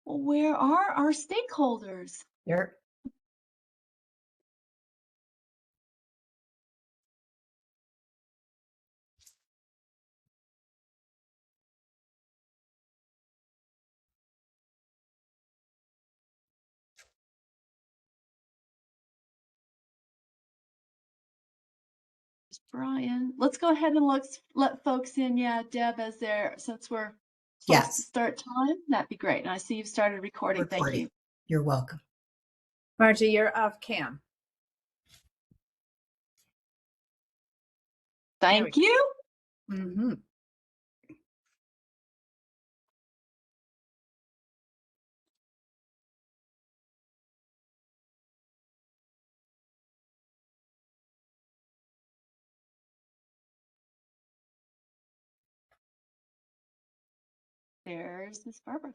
Where are our stakeholders? There. Brian. Let's go ahead and let folks in. Yeah, Deb, as there, since we're close to Yes. start time, that'd be great. And I see you've started recording. Thank you. You're welcome. Margie, you're off cam. Thank you. Mm-hmm. There's Miss Barbara.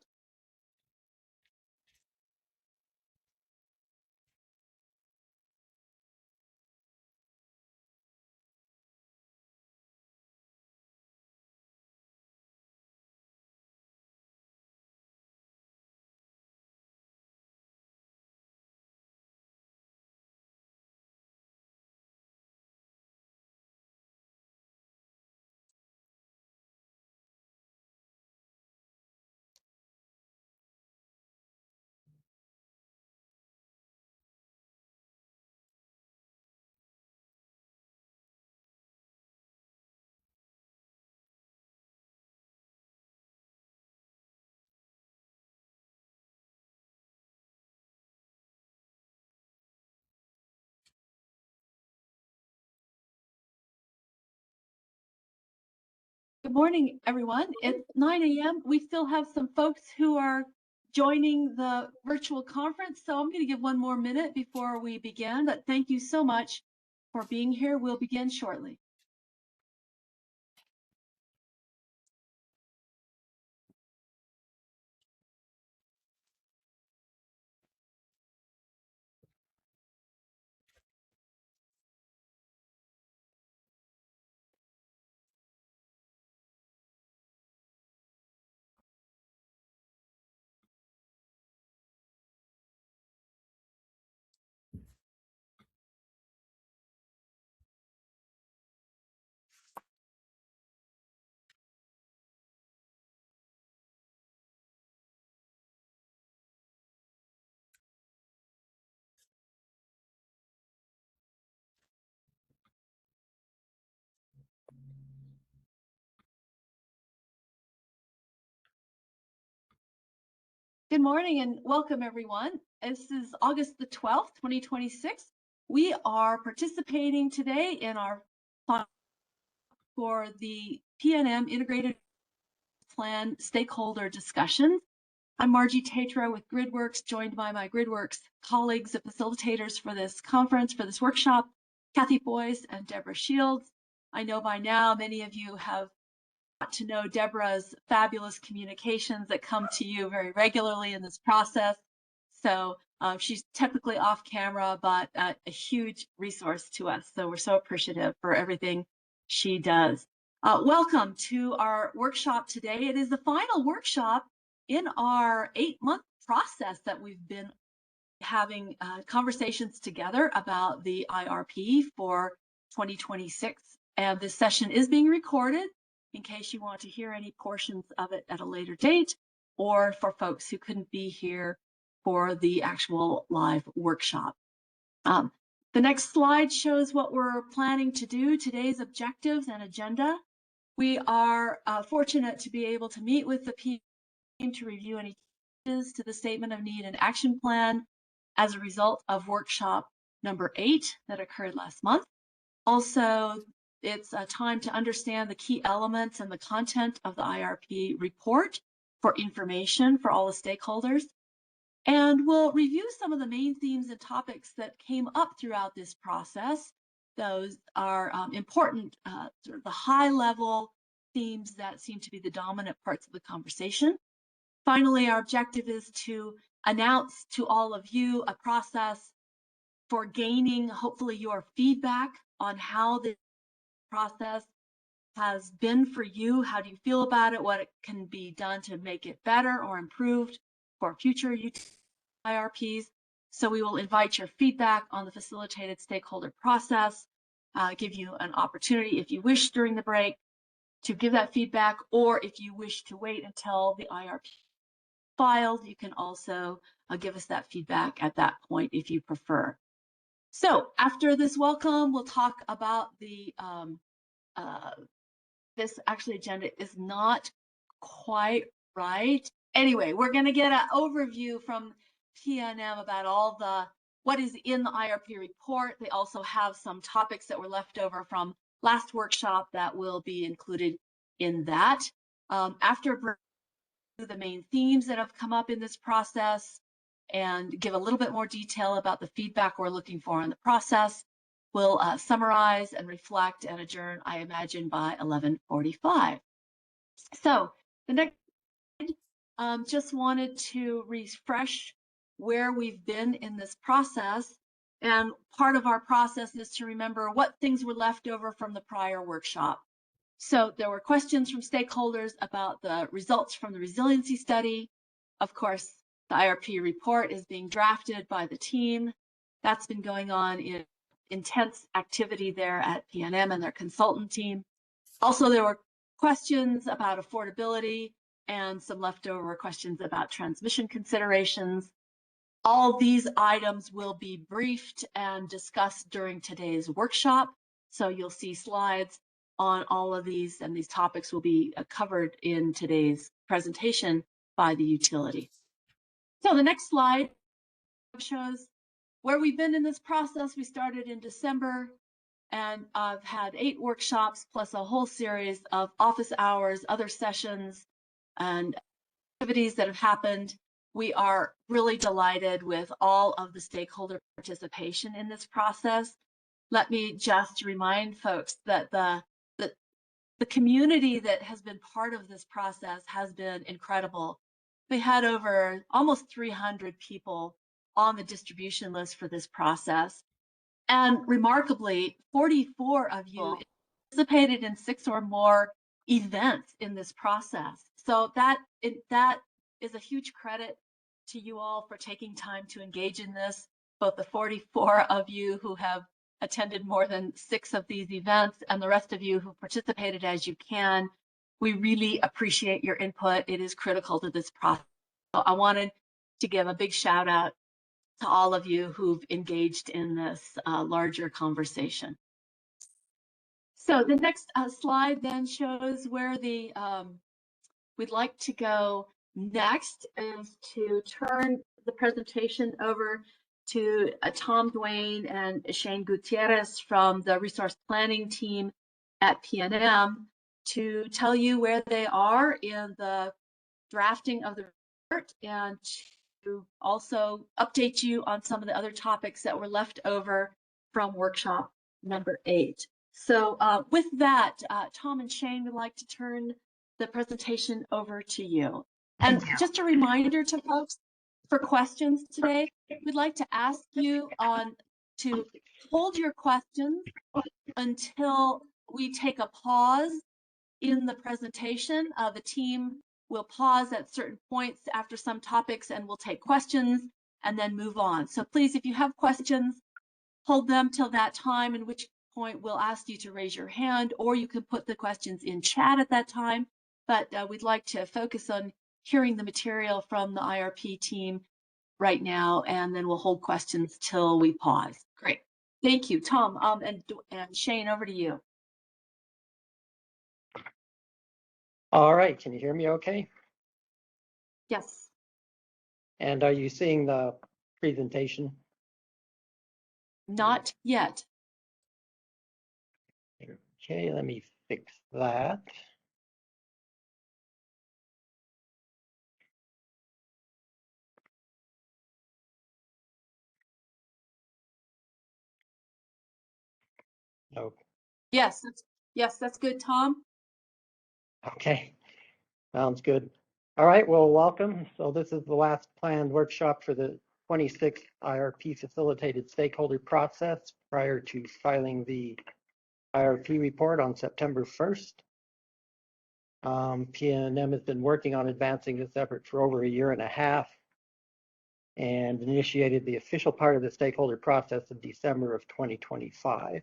Good morning, everyone. It's 9 a.m. We still have some folks who are joining the virtual conference, so I'm going to give one more minute before we begin, but thank you so much for being here. We'll begin shortly. Good morning and welcome, everyone. This is August the 12th, 2026. We are participating today in our for the PNM Integrated Plan stakeholder discussions. I'm Margie Tatro with GridWorks, joined by my GridWorks colleagues, the facilitators for this conference, for this workshop, Kathy Boyce and Deborah Shields. I know by now many of you have got to know Deborah's fabulous communications that come to you very regularly in this process. So she's typically off camera, but a huge resource to us. So we're so appreciative for everything she does. Welcome to our workshop today. It is the final workshop in our 8-month process that we've been having conversations together about the IRP for 2026. And this session is being recorded in case you want to hear any portions of it at a later date, or for folks who couldn't be here for the actual live workshop. The next slide shows what we're planning to do, today's objectives and agenda. We are fortunate to be able to meet with the team to review any changes to the Statement of Need and Action Plan as a result of workshop number 8 that occurred last month. Also, it's a time to understand the key elements and the content of the IRP report for information for all the stakeholders. And we'll review some of the main themes and topics that came up throughout this process. Those are important, sort of the high level themes that seem to be the dominant parts of the conversation. Finally, our objective is to announce to all of you a process for gaining, hopefully, your feedback on how the process has been for you. How do you feel about it? What can be done to make it better or improved for future IRPs. So we will invite your feedback on the facilitated stakeholder process, give you an opportunity if you wish during the break to give that feedback, or if you wish to wait until the IRP filed, you can also give us that feedback at that point if you prefer. So after this welcome, we'll talk about the, this actually agenda is not quite right. Anyway, we're going to get an overview from PNM about all the, what is in the IRP report. They also have some topics that were left over from last workshop that will be included in that. After the main themes that have come up in this process and give a little bit more detail about the feedback we're looking for in the process, we'll summarize and reflect and adjourn, I imagine, by 11:45. So the next, just wanted to refresh where we've been in this process. And part of our process is to remember what things were left over from the prior workshop. So there were questions from stakeholders about the results from the resiliency study. Of course, the IRP report is being drafted by the team. That's been going on in intense activity there at PNM and their consultant team. Also, there were questions about affordability and some leftover questions about transmission considerations. All these items will be briefed and discussed during today's workshop. So you'll see slides on all of these, and these topics will be covered in today's presentation by the utility. So the next slide shows where we've been in this process. We started in December, and I've had 8 workshops plus a whole series of office hours, other sessions, and activities that have happened. We are really delighted with all of the stakeholder participation in this process. Let me just remind folks that the community that has been part of this process has been incredible. We had over almost 300 people on the distribution list for this process. And remarkably, 44 of you participated in 6 or more events in this process. So that is a huge credit to you all for taking time to engage in this, both the 44 of you who have attended more than 6 of these events and the rest of you who participated as you can. We really appreciate your input. It is critical to this process. So I wanted to give a big shout out to all of you who've engaged in this larger conversation. So the next slide then shows where the we'd like to go next is to turn the presentation over to Tom Duane and Shane Gutierrez from the resource planning team at PNM to tell you where they are in the drafting of the report and to also update you on some of the other topics that were left over from workshop number 8. So with that, Tom and Shane would like to turn the presentation over to you. And just a reminder to folks, for questions today, we'd like to ask you to hold your questions until we take a pause in the presentation. The team will pause at certain points after some topics and we'll take questions and then move on. So please, if you have questions, hold them till that time, in which point we'll ask you to raise your hand, or you can put the questions in chat at that time. But we'd like to focus on hearing the material from the IRP team right now, and then we'll hold questions till we pause. Great. Thank you, Tom. And Shane, over to you. All right, can you hear me okay? Yes. And are you seeing the presentation? Not yet. Okay, let me fix that. No. Yes, that's good, Tom. Okay, sounds good. All right, well, welcome. So this is the last planned workshop for the 26th IRP facilitated stakeholder process prior to filing the IRP report on September 1st. PNM has been working on advancing this effort for over 1.5 years. and initiated the official part of the stakeholder process in December of 2025.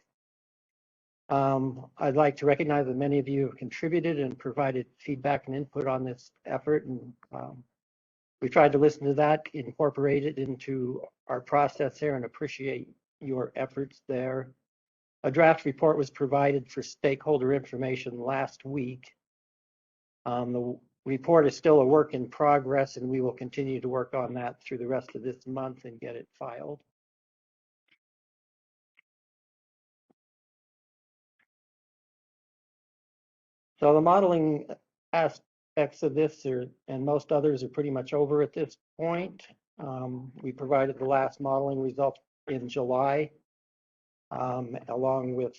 I'd like to recognize that many of you have contributed and provided feedback and input on this effort, and we tried to listen to that, incorporate it into our process here, and appreciate your efforts there. A draft report was provided for stakeholder information last week. The report is still a work in progress, and we will continue to work on that through the rest of this month and get it filed. So the modeling aspects of this and most others are pretty much over at this point. We provided the last modeling results in July, along with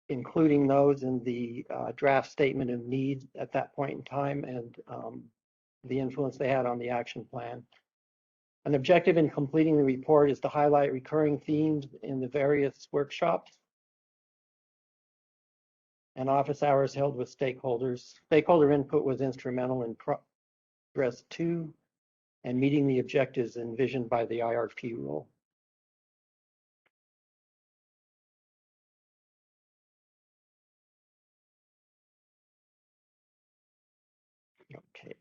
including those in the draft statement of need at that point in time, and the influence they had on the action plan. An objective in completing the report is to highlight recurring themes in the various workshops and office hours held with stakeholders. Stakeholder input was instrumental in progress 2 and meeting the objectives envisioned by the IRP rule. Okay.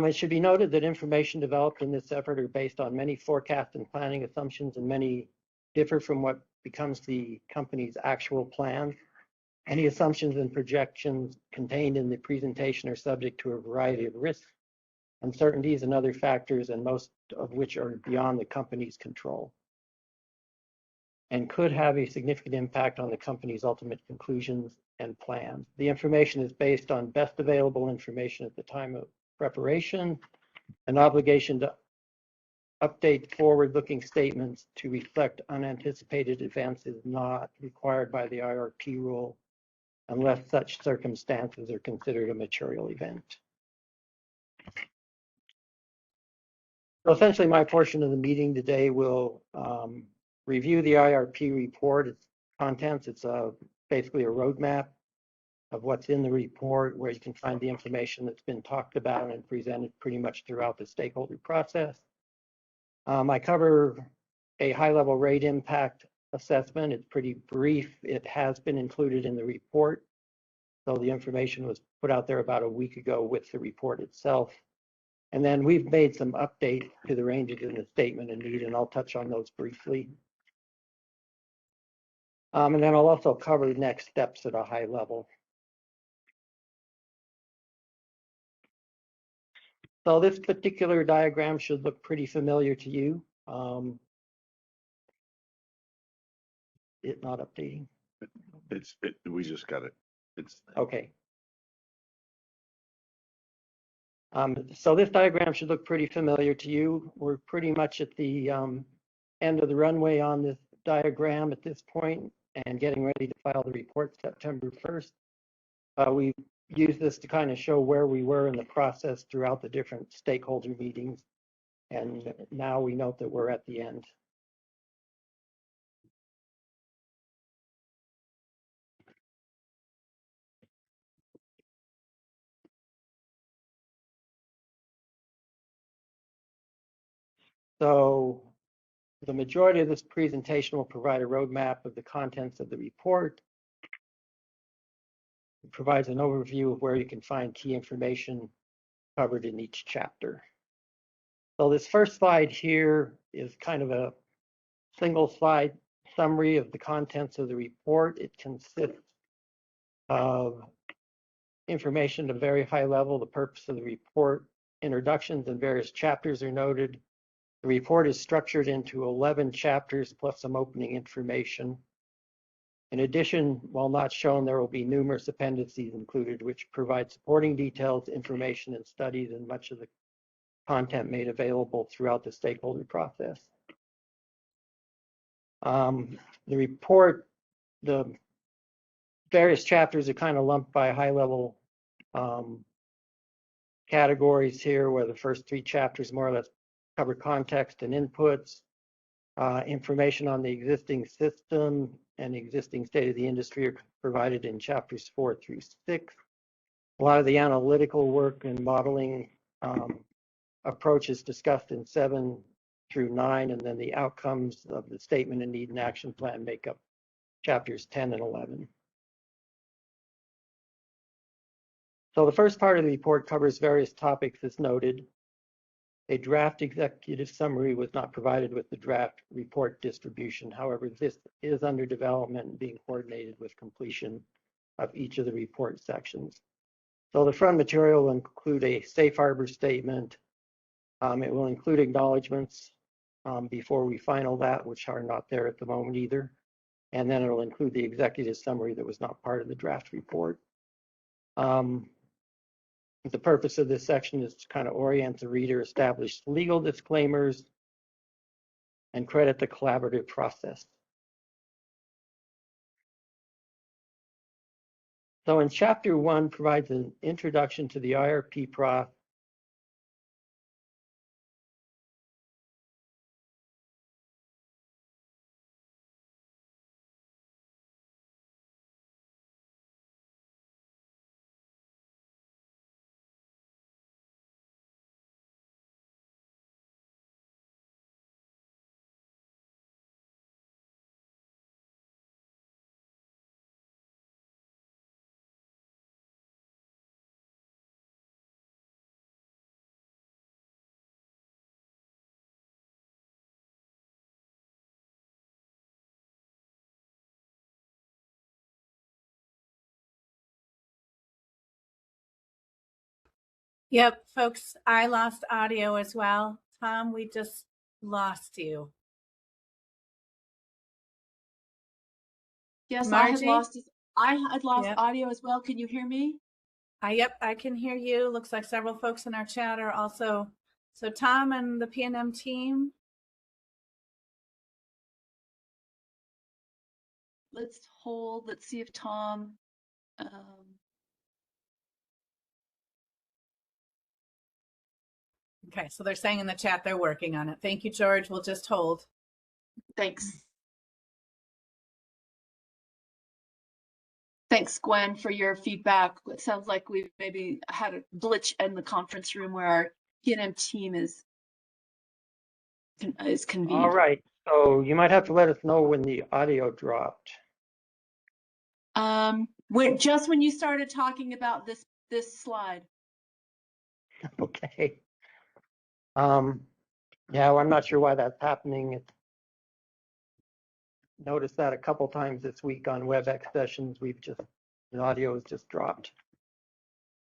It should be noted that information developed in this effort are based on many forecast and planning assumptions, and many differ from what becomes the company's actual plan. Any assumptions and projections contained in the presentation are subject to a variety of risks, uncertainties, and other factors, and most of which are beyond the company's control and could have a significant impact on the company's ultimate conclusions and plans. The information is based on best available information at the time of preparation. An obligation to update forward-looking statements to reflect unanticipated events is not required by the IRP rule unless such circumstances are considered a material event. So essentially, my portion of the meeting today will review the IRP report, its contents. It's basically a roadmap of what's in the report, where you can find the information that's been talked about and presented pretty much throughout the stakeholder process. I cover a high-level rate impact assessment. It's pretty brief. It has been included in the report. So the information was put out there about a week ago with the report itself. And then we've made some updates to the ranges in the statement of need, and I'll touch on those briefly. And then I'll also cover next steps at a high level. So this particular diagram should look pretty familiar to you. It's not updating. We just got it. It's okay. So this diagram should look pretty familiar to you. We're pretty much at the end of the runway on this diagram at this point and getting ready to file the report September 1st. We used this to kind of show where we were in the process throughout the different stakeholder meetings. And now we note that we're at the end. So the majority of this presentation will provide a roadmap of the contents of the report. It provides an overview of where you can find key information covered in each chapter. So this first slide here is kind of a single slide summary of the contents of the report. It consists of information at a very high level, the purpose of the report, introductions, and various chapters are noted. The report is structured into 11 chapters plus some opening information. In addition, while not shown, there will be numerous appendices included, which provide supporting details, information, and studies, and much of the content made available throughout the stakeholder process. The report, the various chapters are kind of lumped by high-level categories here, where the first 3 chapters more or less cover context and inputs, information on the existing system and existing state of the industry are provided in chapters 4 through 6. A lot of the analytical work and modeling approaches discussed in 7 through 9, and then the outcomes of the statement and need and action plan make up chapters 10 and 11. So the first part of the report covers various topics as noted. A draft executive summary was not provided with the draft report distribution. However, this is under development and being coordinated with completion of each of the report sections. So the front material will include a safe harbor statement. It will include acknowledgements before we final that, which are not there at the moment either. And then it'll include the executive summary that was not part of the draft report. The purpose of this section is to kind of orient the reader, establish legal disclaimers, and credit the collaborative process. So in chapter 1 provides an introduction to the IRP process. Yep, folks, I lost audio as well. Tom, we just lost you. Yes, Margie? I had lost Yep. audio as well. Can you hear me? Yep, I can hear you. Looks like several folks in our chat are also. So Tom and the PNM team. Let's hold. Let's see if Tom. Okay, so they're saying in the chat they're working on it. Thank you, George. We'll just hold. Thanks. Thanks, Gwen, for your feedback. It sounds like we've maybe had a glitch in the conference room where our PNM team is convened. All right, so you might have to let us know when the audio dropped. Just when you started talking about this slide. Okay. Yeah, well, I'm not sure why that's happening. Noticed that a couple times this week on WebEx sessions. The audio has just dropped.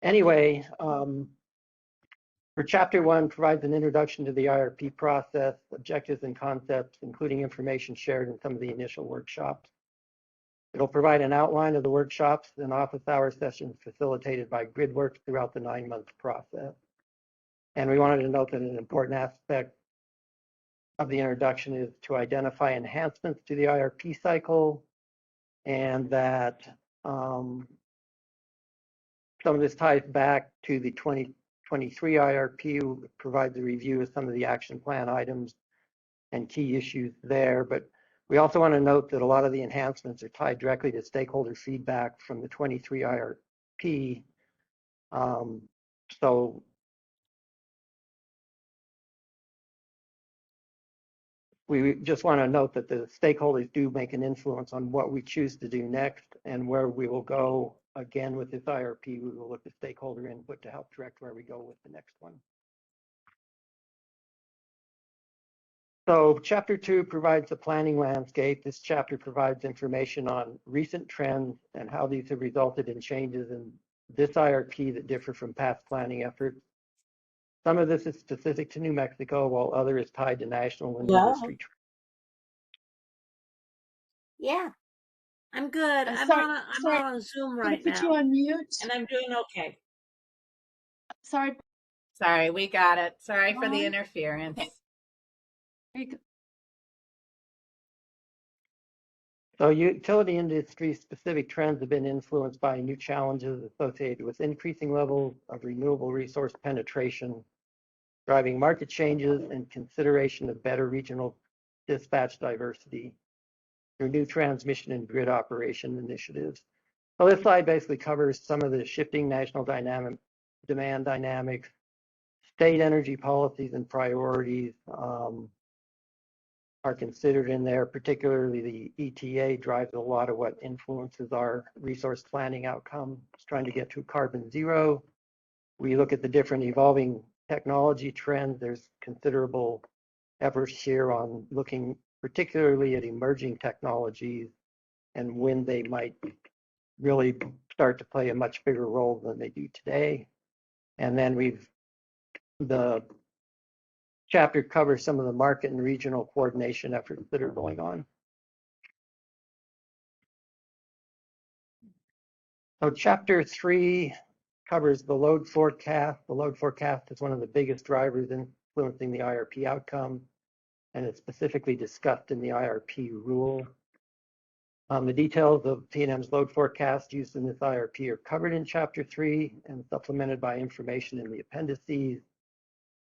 Anyway, for chapter 1 provides an introduction to the IRP process, objectives and concepts, including information shared in some of the initial workshops. It'll provide an outline of the workshops and office hour sessions facilitated by GridWorks throughout the 9-month process. And we wanted to note that an important aspect of the introduction is to identify enhancements to the IRP cycle, and that some of this ties back to the 2023 IRP, provides a review of some of the action plan items and key issues there. But we also want to note that a lot of the enhancements are tied directly to stakeholder feedback from the 23 IRP. So we just want to note that the stakeholders do make an influence on what we choose to do next and where we will go. Again, with this IRP, we will look at stakeholder input to help direct where we go with the next one. So chapter 2 provides the planning landscape. This chapter provides information on recent trends and how these have resulted in changes in this IRP that differ from past planning efforts. Some of this is specific to New Mexico, while other is tied to national and industry trends. Yeah, I'm good. I'm sorry, on a Zoom I'm right gonna put you now, on mute. and I'm doing okay. Sorry. Sorry, we got it. Sorry for the Ron? interference. Okay. There you go. So utility industry specific trends have been influenced by new challenges associated with increasing levels of renewable resource penetration, driving market changes and consideration of better regional dispatch diversity through new transmission and grid operation initiatives. So this slide basically covers some of the shifting national demand dynamics, State energy policies and priorities are considered in there, particularly the ETA drives a lot of what influences our resource planning outcomes, trying to get to carbon zero. We look at the different evolving technology trends. There's considerable efforts here on looking particularly at emerging technologies and when they might really start to play a much bigger role than they do today. And then the chapter covers some of the market and regional coordination efforts that are going on. So chapter 3 covers the load forecast. The load forecast is one of the biggest drivers influencing the IRP outcome, and it's specifically discussed in the IRP rule. The details of PNM's load forecast used in this IRP are covered in chapter 3 and supplemented by information in the appendices.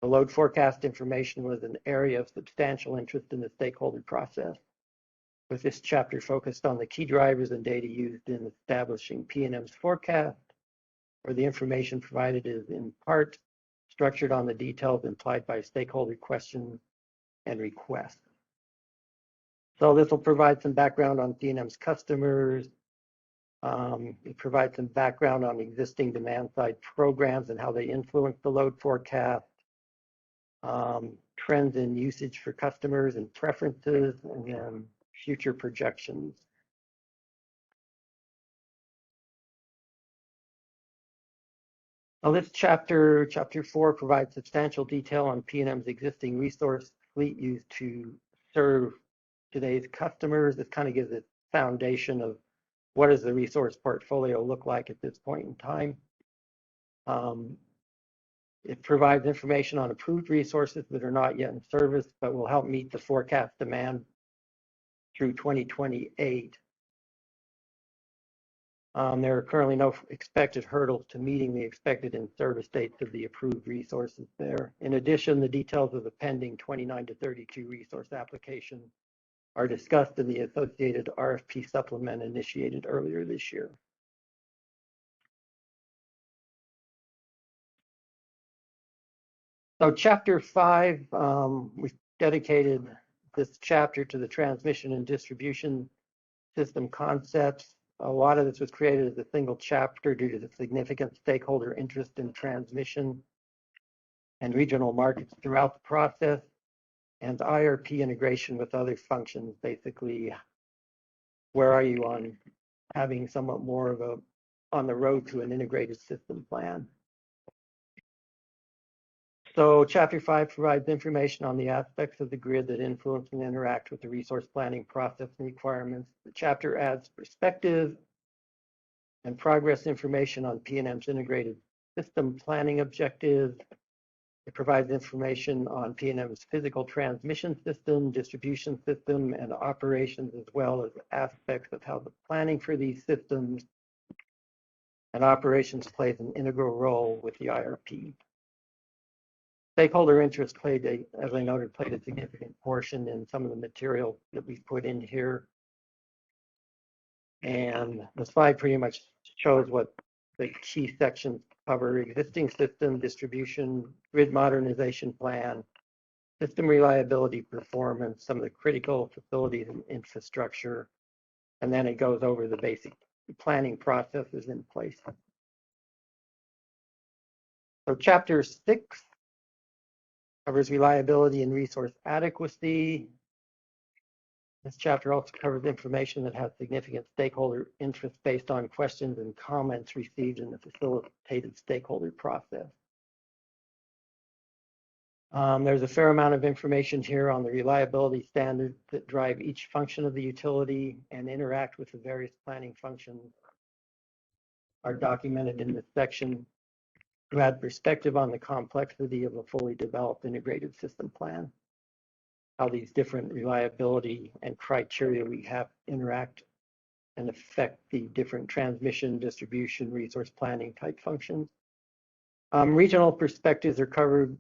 The load forecast information was an area of substantial interest in the stakeholder process, with this chapter focused on the key drivers and data used in establishing PNM's forecast, where the information provided is in part structured on the details implied by stakeholder questions and requests. So this will provide some background on PNM's customers. It provides some background on existing demand side programs and how they influence the load forecast. Trends in usage for customers and preferences, and then future projections. Now this chapter 4, provides substantial detail on PNM's existing resource fleet used to serve today's customers. This kind of gives a foundation of what does the resource portfolio look like at this point in time. It provides information on approved resources that are not yet in service, but will help meet the forecast demand through 2028. There are currently no expected hurdles to meeting the expected in-service dates of the approved resources there. In addition, the details of the pending 29 to 32 resource application are discussed in the associated RFP supplement initiated earlier this year. So chapter 5, we've dedicated this chapter to the transmission and distribution system concepts. A lot of this was created as a single chapter due to the significant stakeholder interest in transmission and regional markets throughout the process, and IRP integration with other functions. Basically, where are you on having somewhat more of a on the road to an integrated system plan? So chapter 5 provides information on the aspects of the grid that influence and interact with the resource planning process and requirements. The chapter adds perspective and progress information on PNM's integrated system planning objectives. It provides information on PNM's physical transmission system, distribution system, and operations, as well as aspects of how the planning for these systems and operations plays an integral role with the IRP. Stakeholder interest as I noted, played a significant portion in some of the material that we've put in here. And the slide pretty much shows what the key sections cover: existing system, distribution, grid modernization plan, system reliability performance, some of the critical facilities and infrastructure, and then it goes over the basic planning processes in place. So chapter 6 covers reliability and resource adequacy. This chapter also covers information that has significant stakeholder interest based on questions and comments received in the facilitated stakeholder process. There's a fair amount of information here on the reliability standards that drive each function of the utility and interact with the various planning functions are documented in this section to add perspective on the complexity of a fully developed integrated system plan, how these different reliability and criteria we have interact and affect the different transmission, distribution, resource planning type functions. Regional perspectives are covered,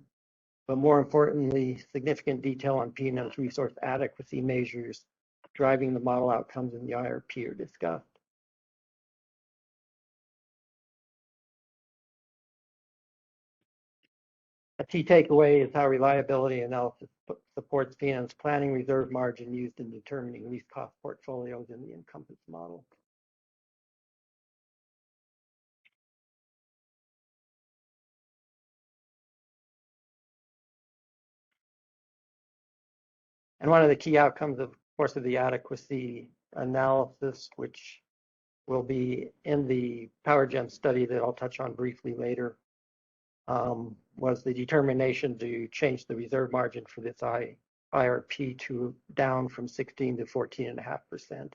but more importantly, significant detail on PNM's resource adequacy measures driving the model outcomes in the IRP are discussed. A key takeaway is how reliability analysis supports PNM's planning reserve margin used in determining least cost portfolios in the Encompass model. And one of the key outcomes, of course, of the adequacy analysis, which will be in the PowerGen study that I'll touch on briefly later, was the determination to change the reserve margin for this IRP to down from 16 to 14.5%.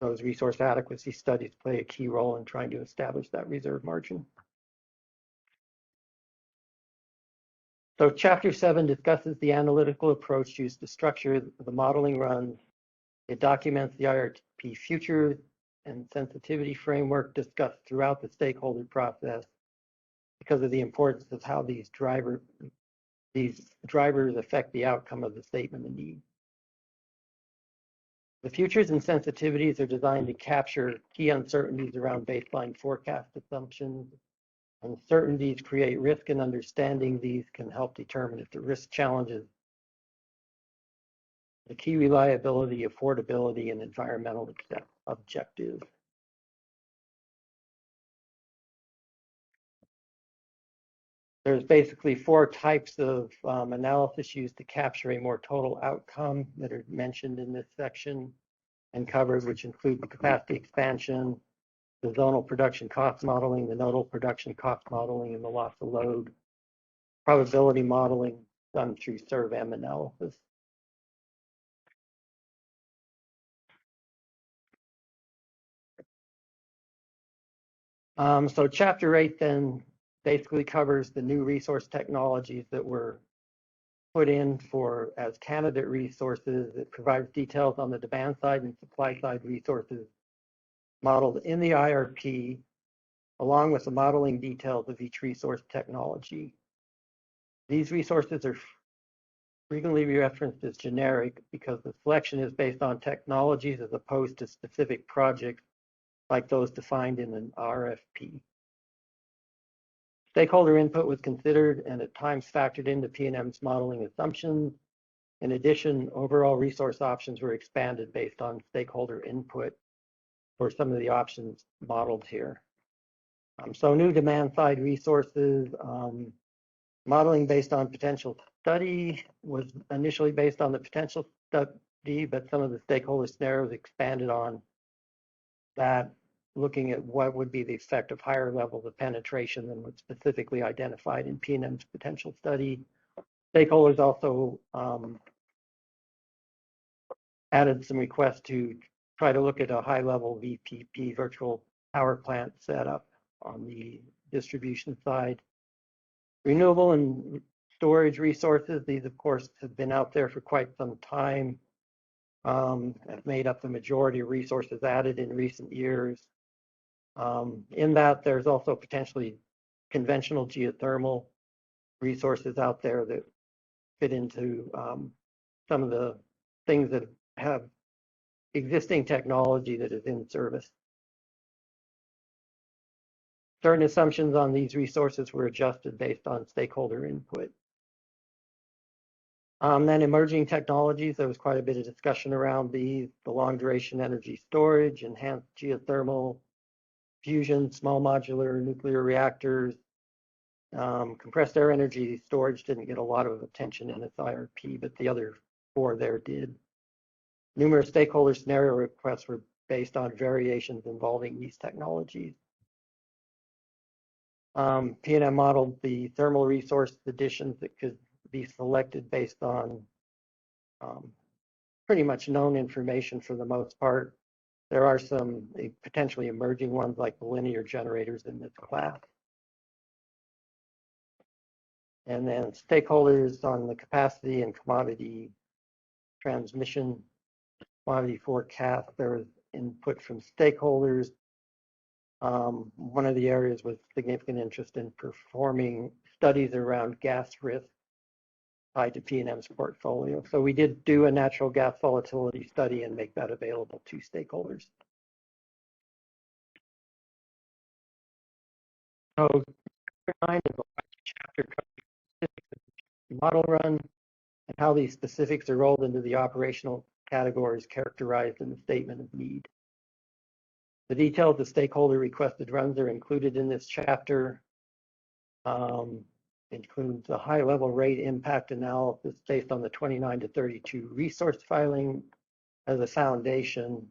Those resource adequacy studies play a key role in trying to establish that reserve margin. So Chapter 7 discusses the analytical approach used to structure the modeling runs. It documents the IRP futures and sensitivity framework discussed throughout the stakeholder process because of the importance of how these drivers affect the outcome of the statement of need. The futures and sensitivities are designed to capture key uncertainties around baseline forecast assumptions. Uncertainties create risk, and understanding these can help determine if the risk challenges the key reliability, affordability, and environmental objectives. There's basically 4 types of analysis used to capture a more total outcome that are mentioned in this section and covered, which include the capacity expansion, the zonal production cost modeling, the nodal production cost modeling, and the loss of load probability modeling done through SERV-M analysis. So Chapter 8 then basically covers the new resource technologies that were put in for as candidate resources. It provides details on the demand side and supply side resources modeled in the IRP, along with the modeling details of each resource technology. These resources are frequently referenced as generic because the selection is based on technologies as opposed to specific projects like those defined in an RFP. Stakeholder input was considered and at times factored into PNM's modeling assumptions. In addition, overall resource options were expanded based on stakeholder input for some of the options modeled here. So new demand side resources, modeling based on potential study was initially based on the potential study, but some of the stakeholder scenarios expanded on that, looking at what would be the effect of higher levels of penetration than was specifically identified in PNM's potential study. Stakeholders also added some requests to try to look at a high-level VPP, virtual power plant setup on the distribution side. Renewable and storage resources, these of course have been out there for quite some time, have made up the majority of resources added in recent years. In that, there's also potentially conventional geothermal resources out there that fit into some of the things that have existing technology that is in service. Certain assumptions on these resources were adjusted based on stakeholder input. Then emerging technologies, there was quite a bit of discussion around these, the long duration energy storage, enhanced geothermal, fusion, small modular nuclear reactors. Compressed air energy storage didn't get a lot of attention in its IRP, but the other 4 there did. Numerous stakeholder scenario requests were based on variations involving these technologies. PNM modeled the thermal resource additions that could be selected based on pretty much known information for the most part. There are some potentially emerging ones like the linear generators in this class. And then stakeholders on the capacity and commodity transmission, commodity forecast. There was input from stakeholders. One of the areas was significant interest in performing studies around gas risk tied to PNM's portfolio. So we did do a natural gas volatility study and make that available to stakeholders. So chapter 9 is a chapter model run, and how these specifics are rolled into the operational categories characterized in the statement of need. The details of stakeholder requested runs are included in this chapter. Includes a high-level rate impact analysis based on the 29 to 32 resource filing as a foundation,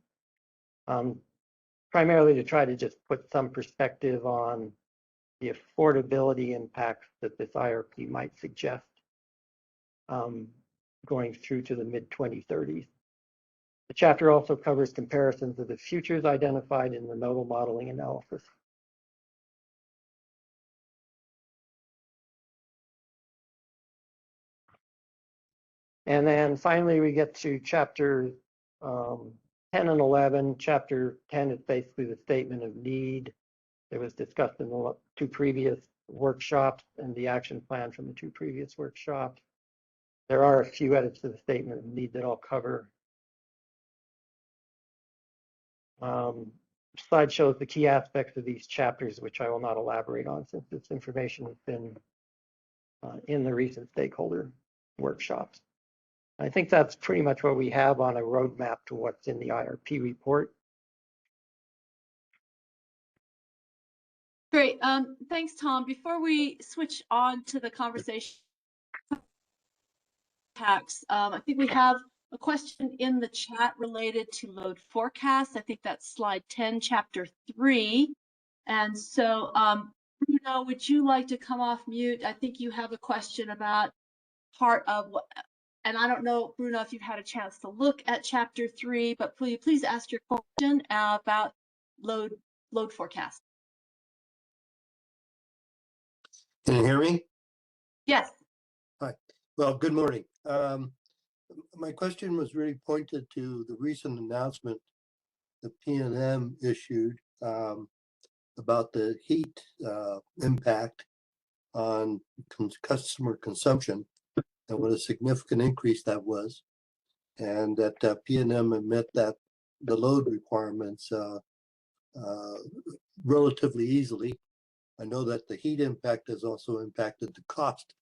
primarily to try to just put some perspective on the affordability impacts that this IRP might suggest going through to the mid-2030s. The chapter also covers comparisons of the futures identified in the nodal modeling analysis. And then finally, we get to chapter 10 and 11. Chapter 10 is basically the statement of need that was discussed in the two previous workshops and the action plan from the two previous workshops. There are a few edits to the statement of need that I'll cover. Slide shows the key aspects of these chapters, which I will not elaborate on since this information has been in the recent stakeholder workshops. I think that's pretty much what we have on a roadmap to what's in the IRP report. Great. Thanks, Tom. Before we switch on to the conversation tax, I think we have a question in the chat related to load forecast. I think that's slide 10, chapter 3. And so, Bruno, would you like to come off mute? I think you have a question about part of what, and I don't know, Bruno, if you've had a chance to look at chapter 3, but please ask your question about load forecast. Can you hear me? Yes. Hi. Well, good morning. My question was really pointed to the recent announcement the PNM issued about the heat impact on customer consumption and what a significant increase that was, and that PNM met that the load requirements relatively easily. I know that the heat impact has also impacted the cost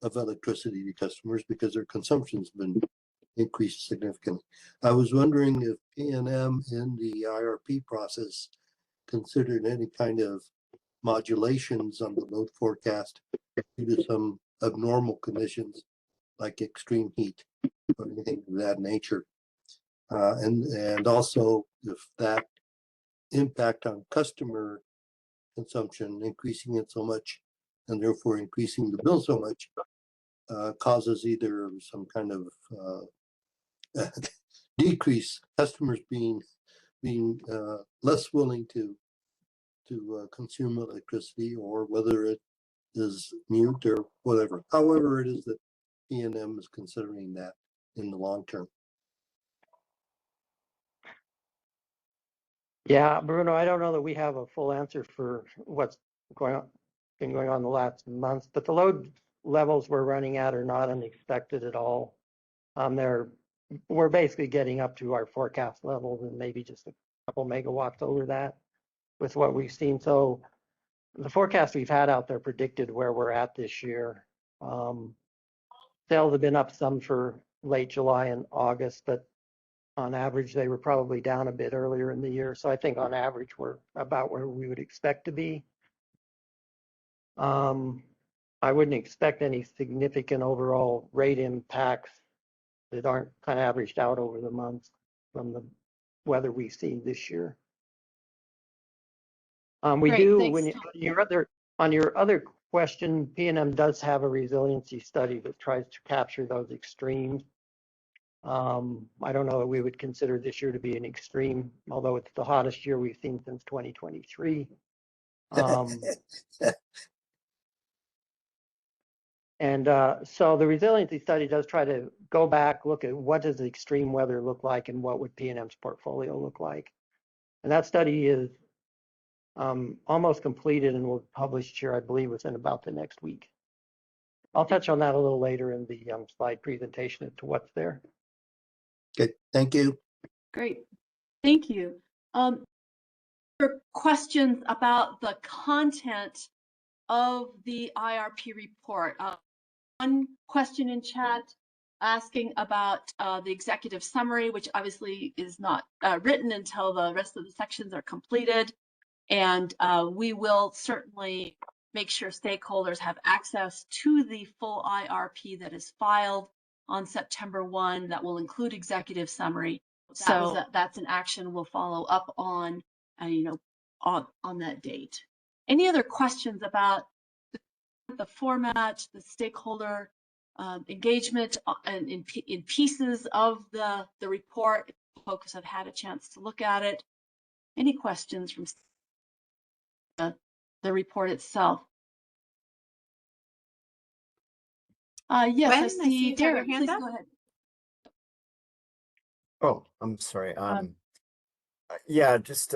of electricity to customers because their consumption's been increased significantly. I was wondering if PNM in the IRP process considered any kind of modulations on the load forecast due to some abnormal conditions like extreme heat or anything of that nature. And also if that impact on customer consumption, increasing it so much and therefore increasing the bill so much, causes either some kind of decrease, customers being less willing to consume electricity, or whether it is mute or whatever. However, it is that PNM is considering that in the long term. Yeah, Bruno, I don't know that we have a full answer for what's been going on the last month, but the load levels we're running at are not unexpected at all. We're basically getting up to our forecast levels and maybe just a couple megawatts over that with what we've seen. So the forecast we've had out there predicted where we're at this year. Sales have been up some for late July and August, but on average, they were probably down a bit earlier in the year. So I think on average, we're about where we would expect to be. I wouldn't expect any significant overall rate impacts that aren't kind of averaged out over the months from the weather we've seen this year. We Great, do, thanks, when on your other question, PNM does have a resiliency study that tries to capture those extremes. I don't know that we would consider this year to be an extreme, although it's the hottest year we've seen since 2023. So the resiliency study does try to go back, look at what does the extreme weather look like and what would PNM's portfolio look like. And that study is almost completed and will be published here, I believe, within about the next week. I'll touch on that a little later in the slide presentation as to what's there. Okay, thank you. Great, thank you. Questions about the content of the IRP report. one question in chat asking about the executive summary, which obviously is not written until the rest of the sections are completed. And we will certainly make sure stakeholders have access to the full IRP that is filed on September 1 that will include executive summary. So that's an action we'll follow up on, on that date. Any other questions about the format, the stakeholder engagement and in pieces of the report? Folks have had a chance to look at it. Any questions from the report itself? Yes, Gwen, I see you have your Derek. hand Please up. go ahead. Oh, I'm sorry. Yeah, just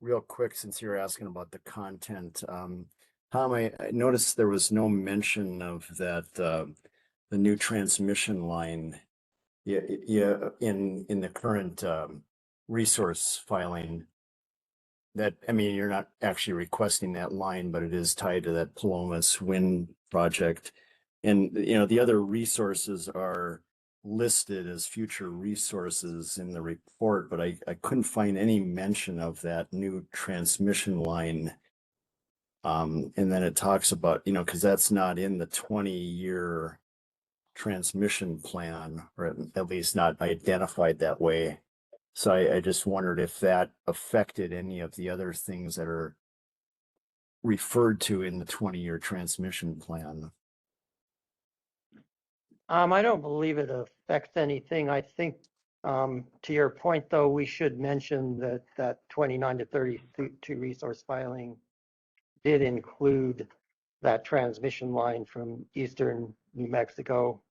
real quick, since you were asking about the content, Tom, I noticed there was no mention of that the new transmission line. Yeah, in the current resource filing. That, I mean, you're not actually requesting that line, but it is tied to that Palomas wind project. And, the other resources are listed as future resources in the report, but I couldn't find any mention of that new transmission line. And then it talks about, because that's not in the 20-year transmission plan, or at least not identified that way. So I just wondered if that affected any of the other things that are referred to in the 20-year transmission plan. I don't believe it affects anything. I think, to your point, though, we should mention that 29 to 32 resource filing did include that transmission line from eastern New Mexico,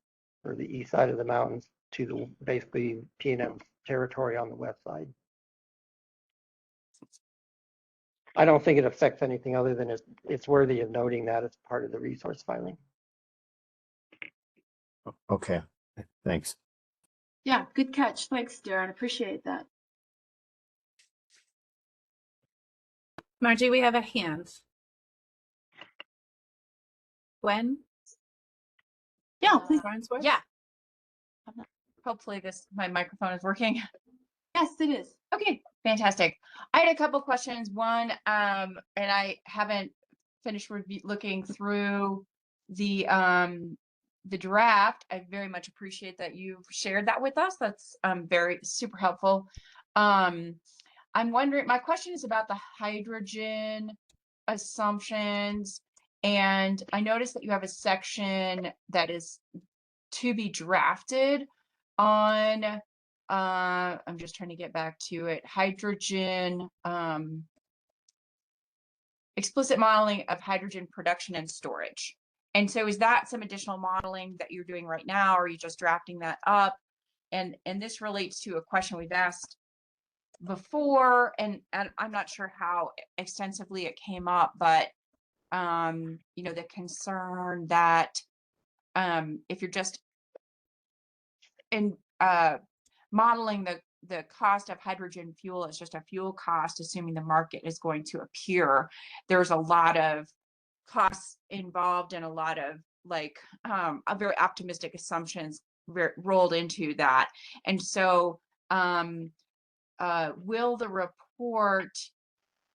or the east side of the mountains, to the basically PNM territory on the west side. I don't think it affects anything other than it's worthy of noting that it's part of the resource filing. Okay, thanks. Yeah, good catch. Thanks, Darren. Appreciate that. Margie, we have a hand. Gwen? Yeah, please. Farnsworth? Yeah. Hopefully my microphone is working. Yes, it is. Okay, fantastic. I had a couple questions. One, and I haven't finished looking through the draft. I very much appreciate that you've shared that with us. That's very super helpful. I'm wondering, my question is about the hydrogen assumptions, and I noticed that you have a section that is to be drafted on I'm just trying to get back to it. Hydrogen, explicit modeling of hydrogen production and storage. And so is that some additional modeling that you're doing right now, or are you just drafting that up? And this relates to a question we've asked before, and I'm not sure how extensively it came up, but the concern that if you're just modeling the cost of hydrogen fuel as just a fuel cost, assuming the market is going to appear, there's a lot of costs involved and a lot of a very optimistic assumptions rolled into that. And so will the report,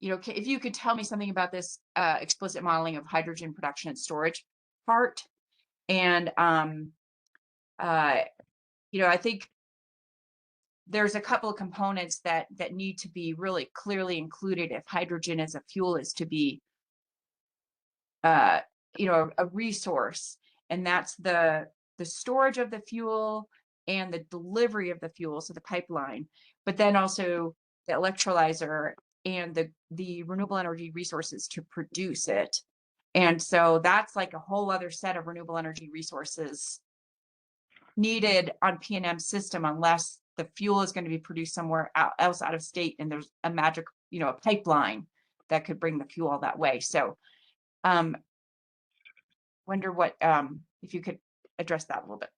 if you could tell me something about this explicit modeling of hydrogen production and storage part, and I think there's a couple of components that need to be really clearly included if hydrogen as a fuel is to be a resource, and that's the storage of the fuel and the delivery of the fuel, so the pipeline, but then also the electrolyzer and the renewable energy resources to produce it. And so that's like a whole other set of renewable energy resources needed on PNM system, unless the fuel is going to be produced somewhere else out of state and there's a magic, a pipeline that could bring the fuel that way. So wonder what if you could address that a little bit.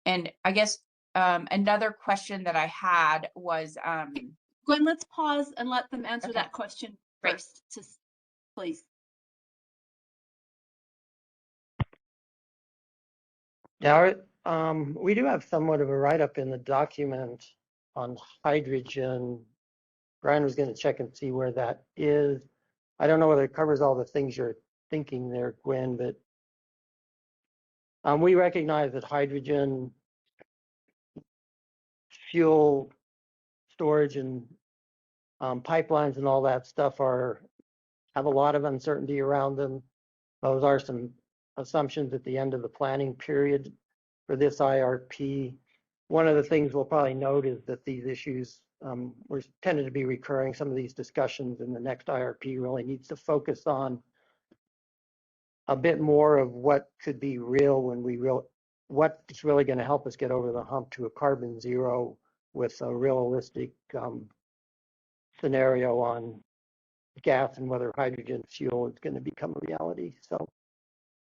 And I guess another question that I had was Gwen, let's pause and let them answer Okay. that question Great. first. please. Yeah, we do have somewhat of a write-up in the document on hydrogen. Brian was going to check and see where that is. I don't know whether it covers all the things you're thinking there, Gwen, but we recognize that hydrogen fuel storage and pipelines and all that stuff have a lot of uncertainty around them. Those are some assumptions at the end of the planning period for this IRP. One of the things we'll probably note is that these issues were tended to be recurring. Some of these discussions in the next IRP really needs to focus on a bit more of what could be real what's really going to help us get over the hump to a carbon zero with a realistic scenario on gas and whether hydrogen fuel is going to become a reality. So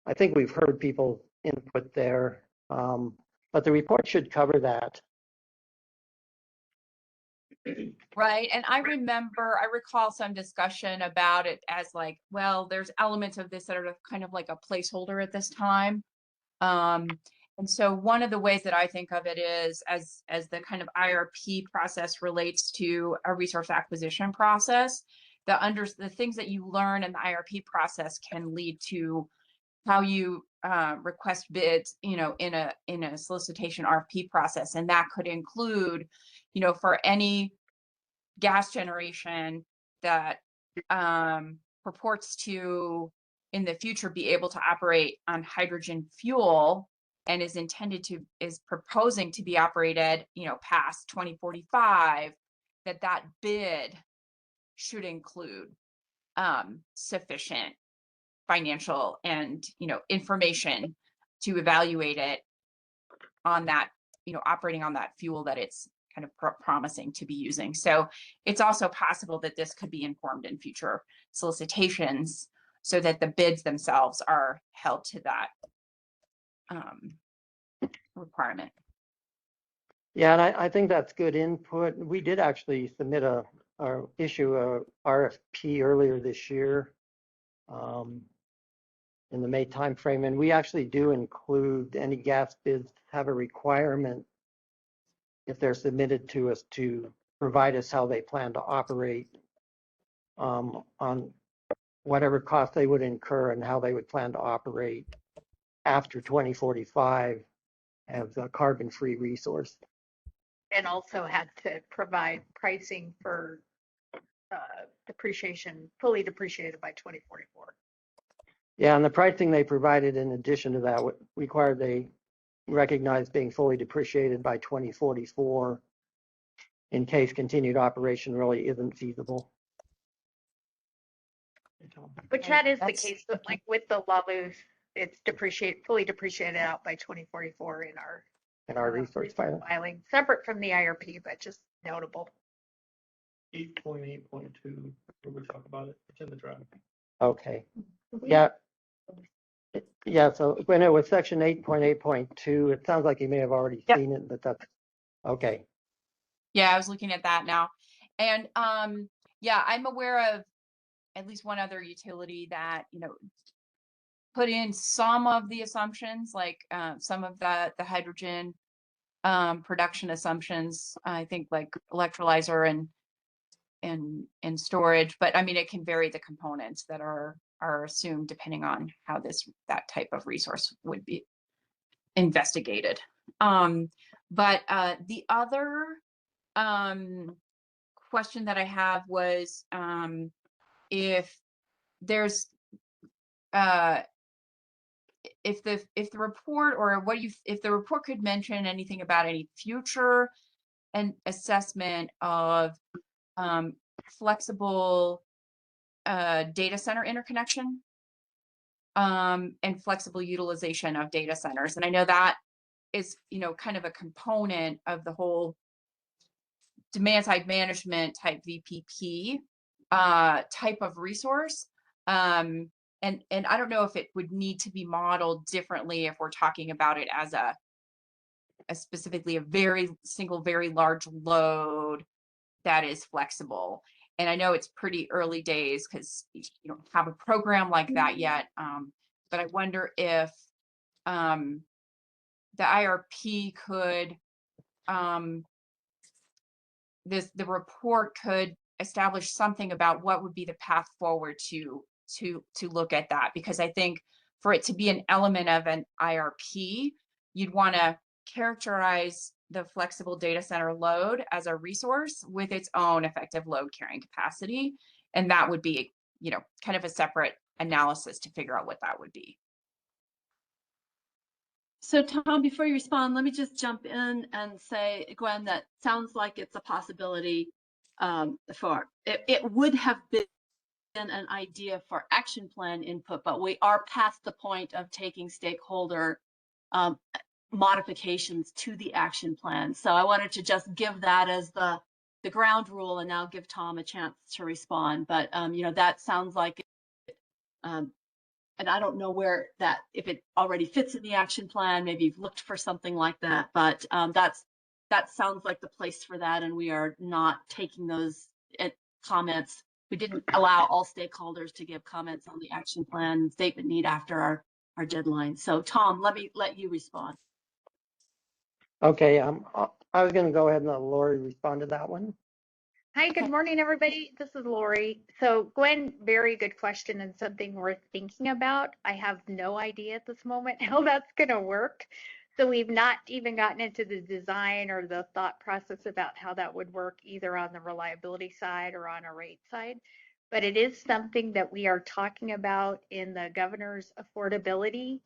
I think we've heard people's input there, but the report should cover that. Right. And I recall some discussion about it as like, well, there's elements of this that are kind of like a placeholder at this time. And so one of the ways that I think of it is as the kind of IRP process relates to a resource acquisition process, the things that you learn in the IRP process can lead to how you request bids, in a solicitation RFP process. And that could include, for any gas generation that purports to in the future be able to operate on hydrogen fuel and is proposing to be operated, past 2045, that bid should include sufficient financial and, information to evaluate it on that, operating on that fuel that it's kind of promising to be using. So it's also possible that this could be informed in future solicitations so that the bids themselves are held to that requirement. Yeah, and I think that's good input. We did actually submit or issue a RFP earlier this year in the May timeframe, and we actually do include any gas bids have a requirement if they're submitted to us to provide us how they plan to operate on whatever cost they would incur and how they would plan to operate after 2045 as a carbon-free resource. And also had to provide pricing for depreciation, fully depreciated by 2044. Yeah, and the pricing they provided in addition to that required they recognize being fully depreciated by 2044 in case continued operation really isn't feasible. Which that is the case, but like with the Lalus, it's fully depreciated out by 2044 in our resource filing, separate from the IRP, but just notable. 8.8.2, where we talk about it, it's in the draft. Okay. Yeah. Yeah, so when it was section 8.8.2, it sounds like you may have already seen it, but that's okay. Yeah, I was looking at that now. And yeah, I'm aware of at least one other utility that, put in some of the assumptions, like some of the hydrogen production assumptions, I think like electrolyzer and storage, but I mean, it can vary the components that are assumed depending on how that type of resource would be investigated. But the other question that I have was if there's if the report or if the report could mention anything about any future and assessment of flexible data center interconnection and flexible utilization of data centers. And I know that is, kind of a component of the whole demand side management type VPP type of resource. And I don't know if it would need to be modeled differently if we're talking about it as a specifically a very large load that is flexible. And I know it's pretty early days because you don't have a program like that yet. But I wonder if the IRP could, the report could establish something about what would be the path forward to look at that. Because I think for it to be an element of an IRP, you'd want to characterize the flexible data center load as a resource with its own effective load carrying capacity. And that would be, kind of a separate analysis to figure out what that would be. So Tom, before you respond, let me just jump in and say, Gwen, that sounds like it's a possibility for it would have been an idea for action plan input, but we are past the point of taking stakeholder modifications to the action plan. So I wanted to just give that as the ground rule and now give Tom a chance to respond. But that sounds like and I don't know where that, if it already fits in the action plan, maybe you've looked for something like that, but that sounds like the place for that. And we are not taking those comments. We didn't allow all stakeholders to give comments on the action plan statement need after our deadline. So Tom, let you respond. Okay, I was going to go ahead and let Lori respond to that one. Hi, good morning, everybody. This is Lori. So Gwen, very good question and something worth thinking about. I have no idea at this moment how that's going to work. So we've not even gotten into the design or the thought process about how that would work either on the reliability side or on a rate side. But it is something that we are talking about in the governor's affordability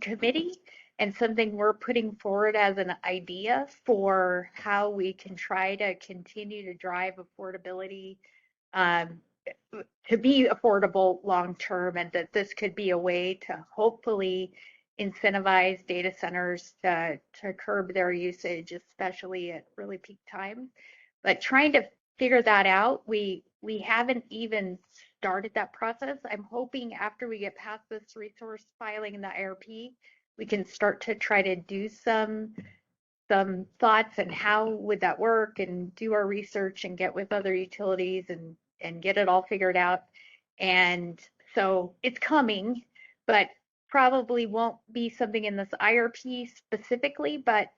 committee, and something we're putting forward as an idea for how we can try to continue to drive affordability to be affordable long term, and that this could be a way to hopefully incentivize data centers to curb their usage, especially at really peak times. But trying to figure that out, we haven't even started that process. I'm hoping after we get past this resource filing in the IRP, we can start to try to do some thoughts and how would that work, and do our research and get with other utilities and get it all figured out. And so it's coming, but probably won't be something in this IRP specifically, but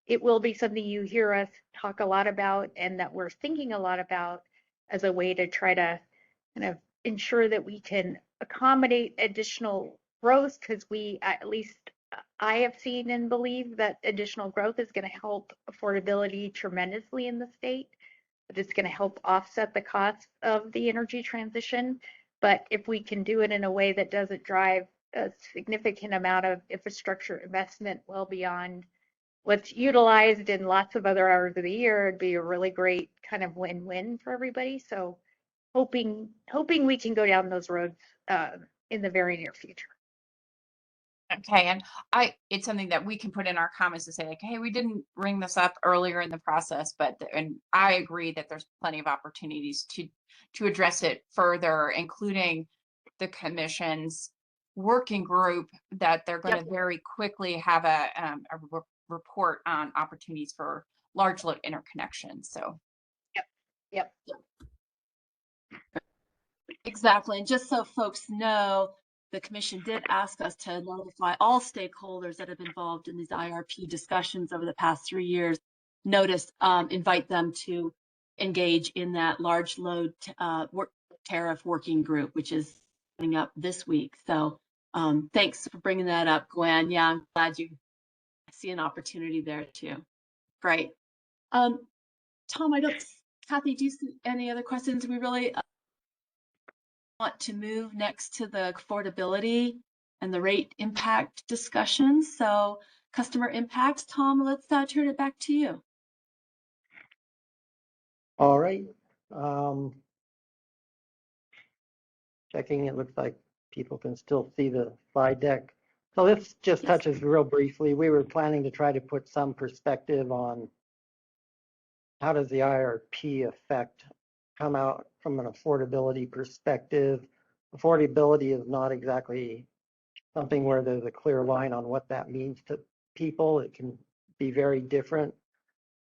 it will be something you hear us talk a lot about and that we're thinking a lot about as a way to try to kind of ensure that we can accommodate additional growth, because we, at least I have seen and believe that additional growth is going to help affordability tremendously in the state. But it's going to help offset the costs of the energy transition. But if we can do it in a way that doesn't drive a significant amount of infrastructure investment well beyond what's utilized in lots of other hours of the year, it'd be a really great kind of win-win for everybody. So hoping we can go down those roads in the very near future. Okay, and it's something that we can put in our comments to say, like, hey, we didn't bring this up earlier in the process, and I agree that there's plenty of opportunities to address it further, including the commission's working group that they're going to very quickly have a report on opportunities for large load interconnection. So Yep. Exactly. And just so folks know, the commission did ask us to notify all stakeholders that have been involved in these IRP discussions over the past 3 years. Invite them to engage in that large load tariff working group, which is coming up this week. So thanks for bringing that up, Gwen. Yeah, I'm glad you see an opportunity there too. Great. Tom, Kathy, do you see any other questions? We really want to move next to the affordability and the rate impact discussions. So customer impacts, Tom, let's turn it back to you. All right. Checking, it looks like people can still see the slide deck. So this just touches real briefly. We were planning to try to put some perspective on how does the IRP come out from an affordability perspective. Affordability is not exactly something where there's a clear line on what that means to people. It can be very different.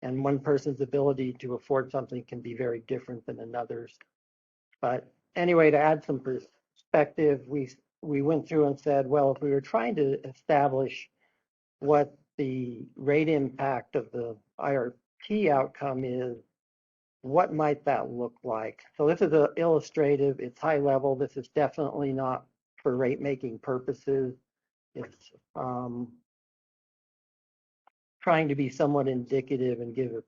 And one person's ability to afford something can be very different than another's. But anyway, to add some perspective, we went through and said, well, if we were trying to establish what the rate impact of the IRP outcome is, what might that look like? So this is illustrative, it's high level. This is definitely not for rate making purposes. It's trying to be somewhat indicative and give a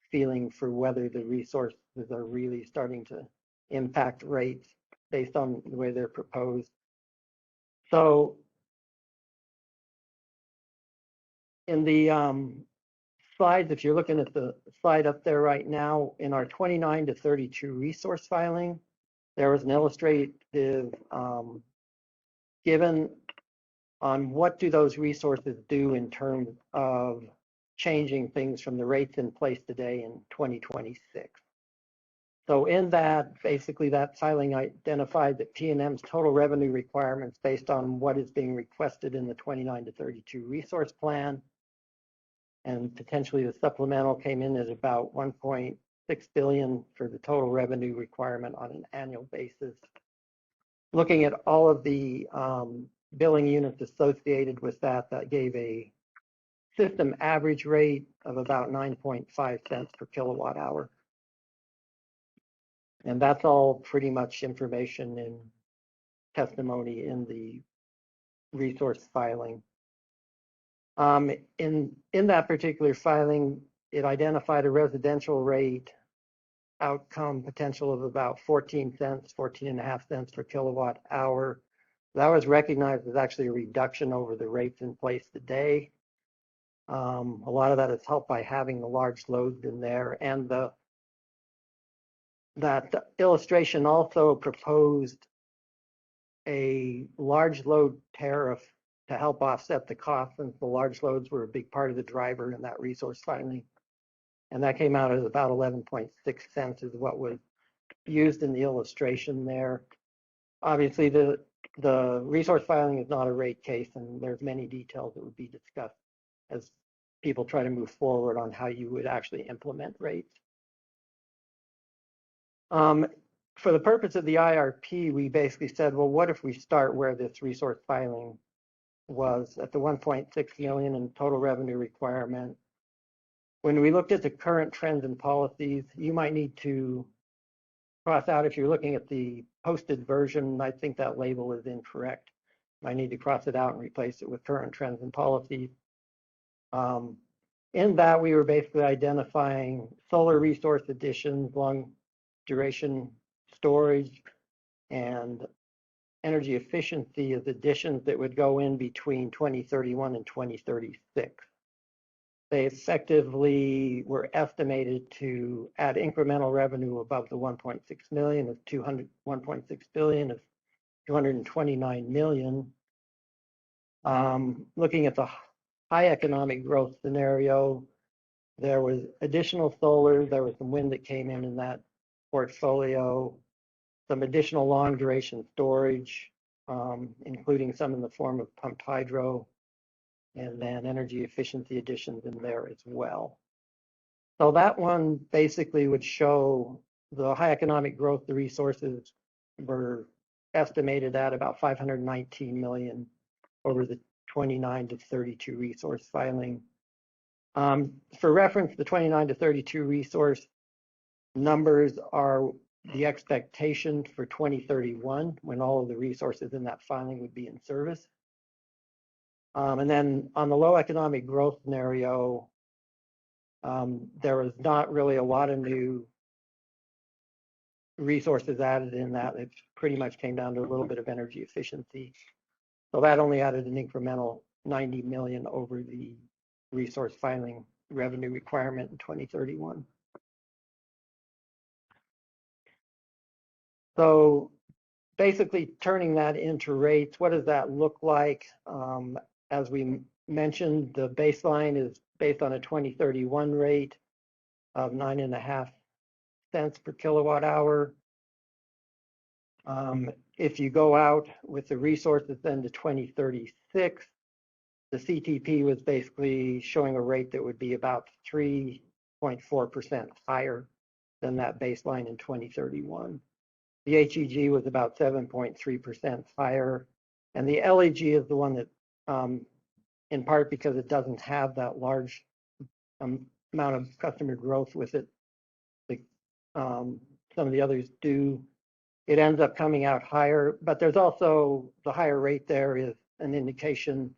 feeling for whether the resources are really starting to impact rates based on the way they're proposed. So in the slides, if you're looking at the slide up there right now, in our 29 to 32 resource filing, there was an illustrative given on what do those resources do in terms of changing things from the rates in place today in 2026. So in that, basically that filing identified that PNM's total revenue requirements based on what is being requested in the 29 to 32 resource plan, and potentially the supplemental came in at about 1.6 billion for the total revenue requirement on an annual basis. Looking at all of the billing units associated with that, that gave a system average rate of about 9.5 cents per kilowatt hour. And that's all pretty much information in testimony in the resource filing. In that particular filing, it identified a residential rate outcome potential of about 14 cents, 14.5 cents per kilowatt hour. That was recognized as actually a reduction over the rates in place today. A lot of that is helped by having the large loads in there, and that illustration also proposed a large load tariff to help offset the cost, since the large loads were a big part of the driver in that resource filing. And that came out at about 11.6 cents is what was used in the illustration there. Obviously, the resource filing is not a rate case, and there's many details that would be discussed as people try to move forward on how you would actually implement rates. For the purpose of the IRP, we basically said, well, what if we start where this resource filing was at the 1.6 million in total revenue requirement? When we looked at the current trends and policies, you might need to cross out, if you're looking at the posted version, I think that label is incorrect. I need to cross it out and replace it with current trends and policies. In that, we were basically identifying solar resource additions, long duration storage, and energy efficiency as additions that would go in between 2031 and 2036. They effectively were estimated to add incremental revenue above the 1.6 million of 1.6 billion of 229 million. Looking at the high economic growth scenario, there was additional solar, there was some wind that came in that portfolio, some additional long duration storage, including some in the form of pumped hydro, and then energy efficiency additions in there as well. So that one basically would show the high economic growth, the resources were estimated at about 519 million over the 29 to 32 resource filing. For reference, the 29 to 32 resource numbers are the expectation for 2031, when all of the resources in that filing would be in service. And then on the low economic growth scenario, there was not really a lot of new resources added in that. It pretty much came down to a little bit of energy efficiency. So that only added an incremental 90 million over the resource filing revenue requirement in 2031. So basically turning that into rates, what does that look like? As we mentioned, the baseline is based on a 2031 rate of 9.5 cents per kilowatt hour. If you go out with the resources then to 2036, the CTP was basically showing a rate that would be about 3 0.4% higher than that baseline in 2031. The HEG was about 7.3% higher, and the LEG is the one that, in part because it doesn't have that large amount of customer growth with it, some of the others do. It ends up coming out higher, but there's also the higher rate there is an indication.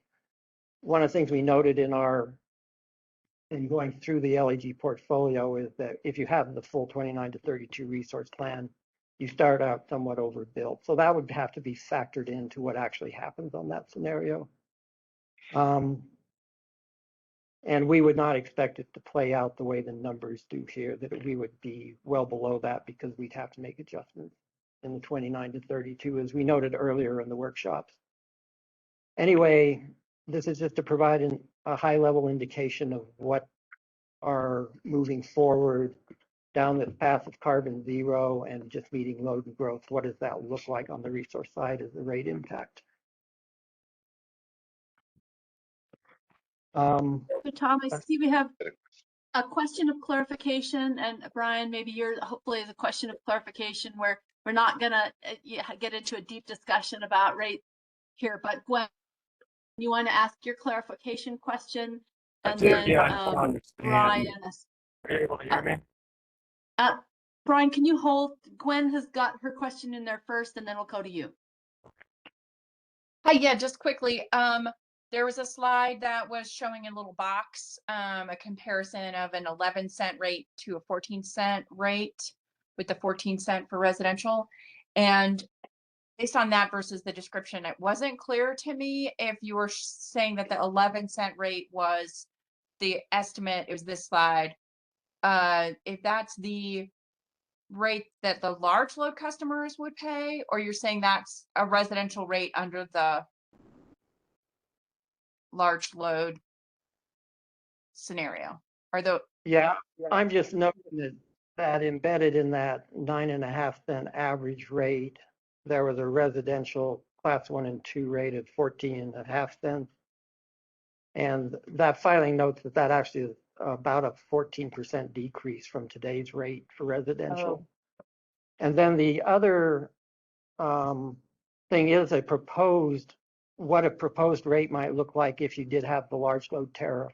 One of the things we noted in going through the LEG portfolio is that if you have the full 29 to 32 resource plan, you start out somewhat overbuilt. So that would have to be factored into what actually happens on that scenario. And we would not expect it to play out the way the numbers do here, that we would be well below that because we'd have to make adjustments in the 29 to 32, as we noted earlier in the workshops. Anyway, this is just to provide a high level indication of what are moving forward down the path of carbon zero and just meeting load and growth. What does that look like on the resource side as the rate impact? So Tom, I see we have a question of clarification, and Brian, maybe yours hopefully is a question of clarification where we're not gonna get into a deep discussion about rates here, but Gwen, you want to ask your clarification question, and then Brian. Are you able to hear me? Brian, can you hold? Gwen has got her question in there first, and then we'll go to you. Hi, yeah, just quickly. There was a slide that was showing a little box, a comparison of an 11-cent rate to a 14-cent rate, with the 14-cent for residential. And based on that versus the description, it wasn't clear to me if you were saying that the 11-cent rate was the estimate, it was this slide. If that's the rate that the large load customers would pay, or you're saying that's a residential rate under the large load scenario, or the Yeah, I'm just noting that embedded in that 9.5 cent average rate, there was a residential class 1 and 2 rate of 14.5 cents. And that filing notes that actually is about a 14% decrease from today's rate for residential. And then the other thing is what a proposed rate might look like if you did have the large load tariff.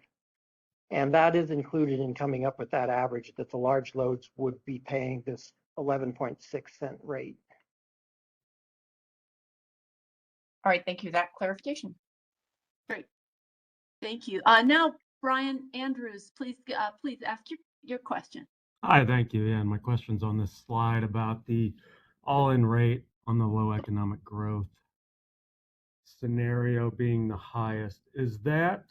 And that is included in coming up with that average, that the large loads would be paying this 11.6 cent rate. all right, thank you, that clarification. Great, thank you. Now, Brian Andrews, please ask your question. Hi, thank you. Yeah, and my question's on this slide about the all-in rate on the low economic growth scenario being the highest. Is that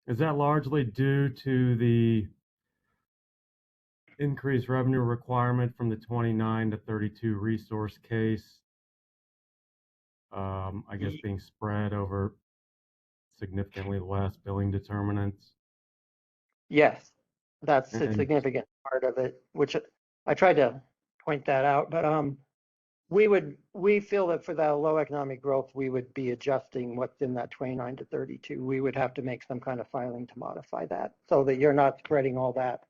largely due to the increased revenue requirement from the 29 to 32 resource case? I guess being spread over significantly less billing determinants. Yes, that's a significant part of it, which I tried to point that out, but we feel that for that low economic growth, we would be adjusting what's in that 29 to 32. We would have to make some kind of filing to modify that so that you're not spreading all that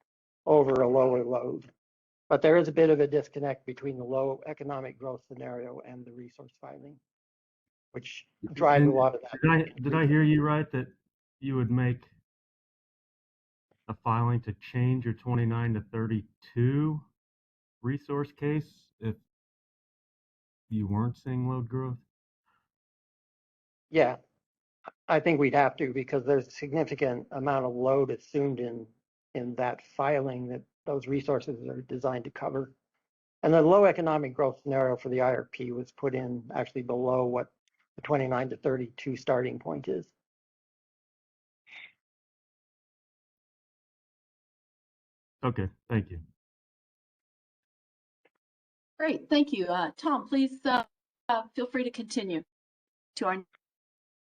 over a lower load. But there is a bit of a disconnect between the low economic growth scenario and the resource filing, which drives a lot of that. Did I hear you right that you would make a filing to change your 29 to 32 resource case if you weren't seeing load growth? Yeah, I think we'd have to, because there's a significant amount of load assumed in that filing that those resources are designed to cover. And the low economic growth scenario for the IRP was put in actually below what the 29 to 32 starting point is. Okay, thank you. Great, thank you. Tom, please feel free to continue to our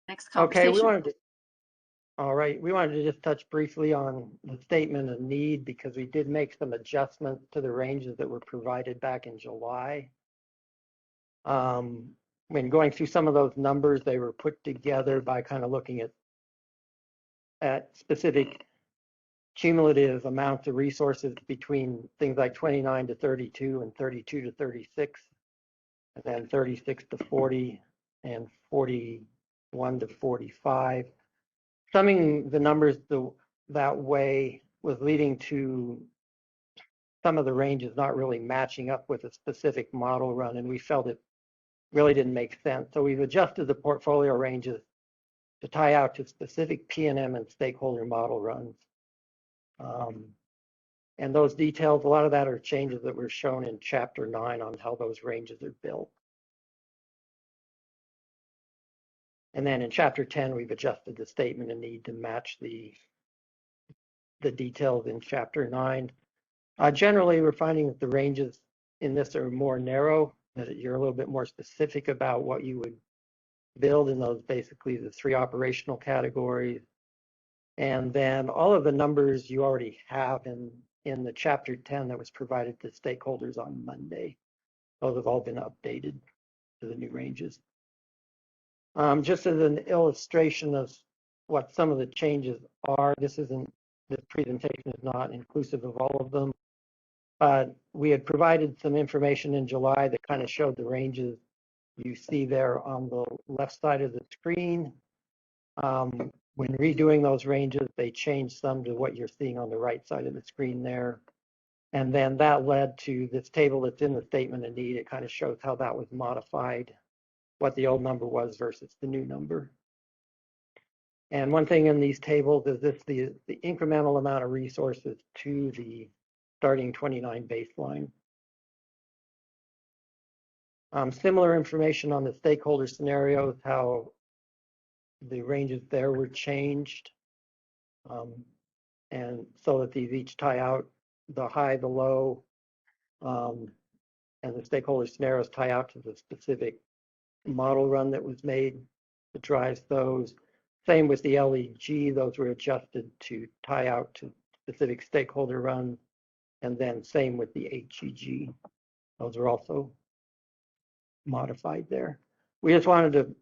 next conversation. Okay, we wanted to just touch briefly on the statement of need, because we did make some adjustments to the ranges that were provided back in July. When going through some of those numbers, they were put together by kind of looking at specific cumulative amounts of resources between things like 29 to 32 and 32 to 36, and then 36 to 40 and 41 to 45. Summing the numbers that way was leading to some of the ranges not really matching up with a specific model run, and we felt it really didn't make sense. So we've adjusted the portfolio ranges to tie out to specific PNM and stakeholder model runs. And those details, a lot of that are changes that were shown in Chapter 9 on how those ranges are built. And then in Chapter 10, we've adjusted the statement of need to match the details in Chapter 9. Generally, we're finding that the ranges in this are more narrow, that you're a little bit more specific about what you would build in those, basically the 3 operational categories. And then all of the numbers you already have in the Chapter 10 that was provided to stakeholders on Monday. Those have all been updated to the new ranges. Just as an illustration of what some of the changes are, this presentation is not inclusive of all of them, but we had provided some information in July that kind of showed the ranges you see there on the left side of the screen. When redoing those ranges, they changed some to what you're seeing on the right side of the screen there. And then that led to this table that's in the statement of need. It kind of shows how that was modified, what the old number was versus the new number. And one thing in these tables is this the incremental amount of resources to the starting 29 baseline. Similar information on the stakeholder scenarios, how the ranges there were changed. And so that these each tie out the high, the low, and the stakeholder scenarios tie out to the specific model run that was made that drives those. Same with the LEG, those were adjusted to tie out to specific stakeholder runs. And then same with the HEG, those are also modified there. We just wanted to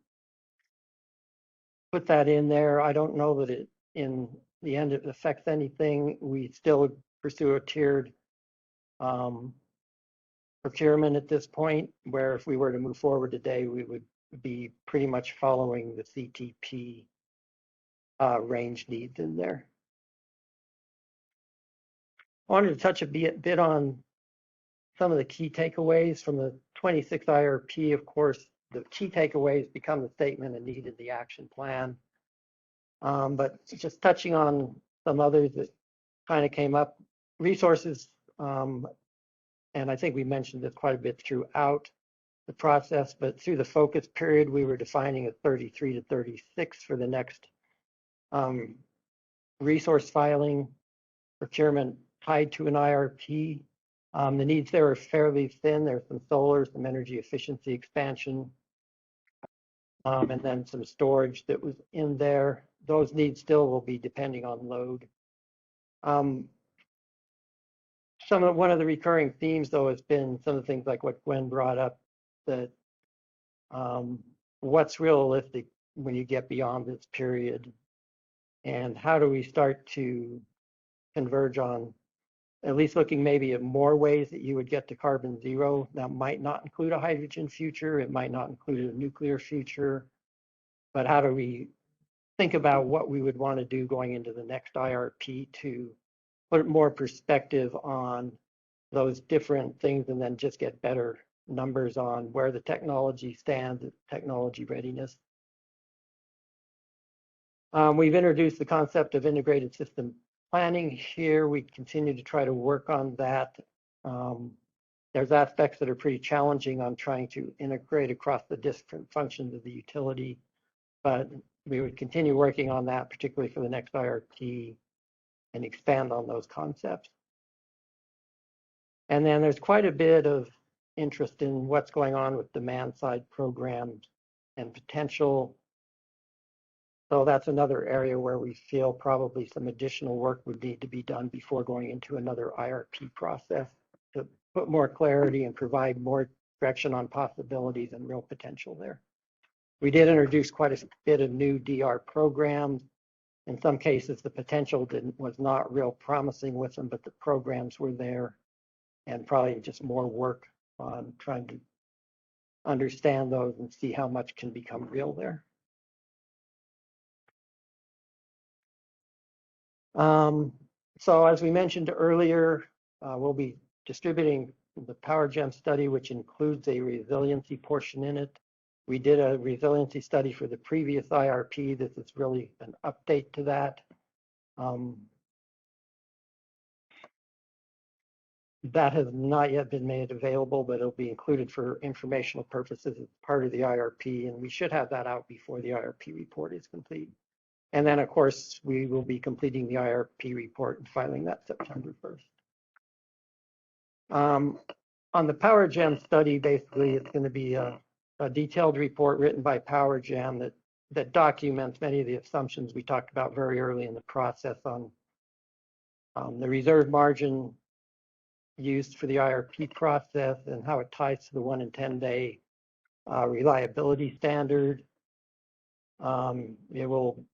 put that in there. I don't know that it, in the end, it affects anything. We still pursue a tiered procurement at this point, where if we were to move forward today, we would be pretty much following the CTP range needs in there. I wanted to touch a bit on some of the key takeaways from the 26 IRP. Of course, the key takeaways become the statement of need in the action plan. But just touching on some others that kind of came up, resources, and I think we mentioned this quite a bit throughout the process, but through the focus period, we were defining a 33 to 36 for the next resource filing procurement tied to an IRP. The needs there are fairly thin. There's some solar, some energy efficiency expansion, and then some storage that was in there. Those needs still will be depending on load. One of the recurring themes, though, has been some of the things like what Gwen brought up, that what's realistic when you get beyond this period, and how do we start to converge on at least looking maybe at more ways that you would get to carbon zero. That might not include a hydrogen future, it might not include a nuclear future, but how do we think about what we would want to do going into the next IRP to put more perspective on those different things, and then just get better numbers on where the technology stands, technology readiness. We've introduced the concept of integrated system planning here. We continue to try to work on that. There's aspects that are pretty challenging on trying to integrate across the different functions of the utility, but we would continue working on that, particularly for the next IRP, and expand on those concepts. And then there's quite a bit of interest in what's going on with demand side programs and potential. So that's another area where we feel probably some additional work would need to be done before going into another IRP process to put more clarity and provide more direction on possibilities and real potential there. We did introduce quite a bit of new DR programs. In some cases, the potential was not real promising with them, but the programs were there, and probably just more work on trying to understand those and see how much can become real there. So as we mentioned earlier, we'll be distributing the Power Gem study, which includes a resiliency portion in it. We did a resiliency study for the previous IRP. This is really an update to that. That has not yet been made available, but it'll be included for informational purposes as part of the IRP, and we should have that out before the IRP report is complete. And then, of course, we will be completing the IRP report and filing that September 1st. On the Power Gem study, basically, it's going to be a detailed report written by Power Gem that documents many of the assumptions we talked about very early in the process on the reserve margin used for the IRP process and how it ties to the 1 in 10 day reliability standard. It will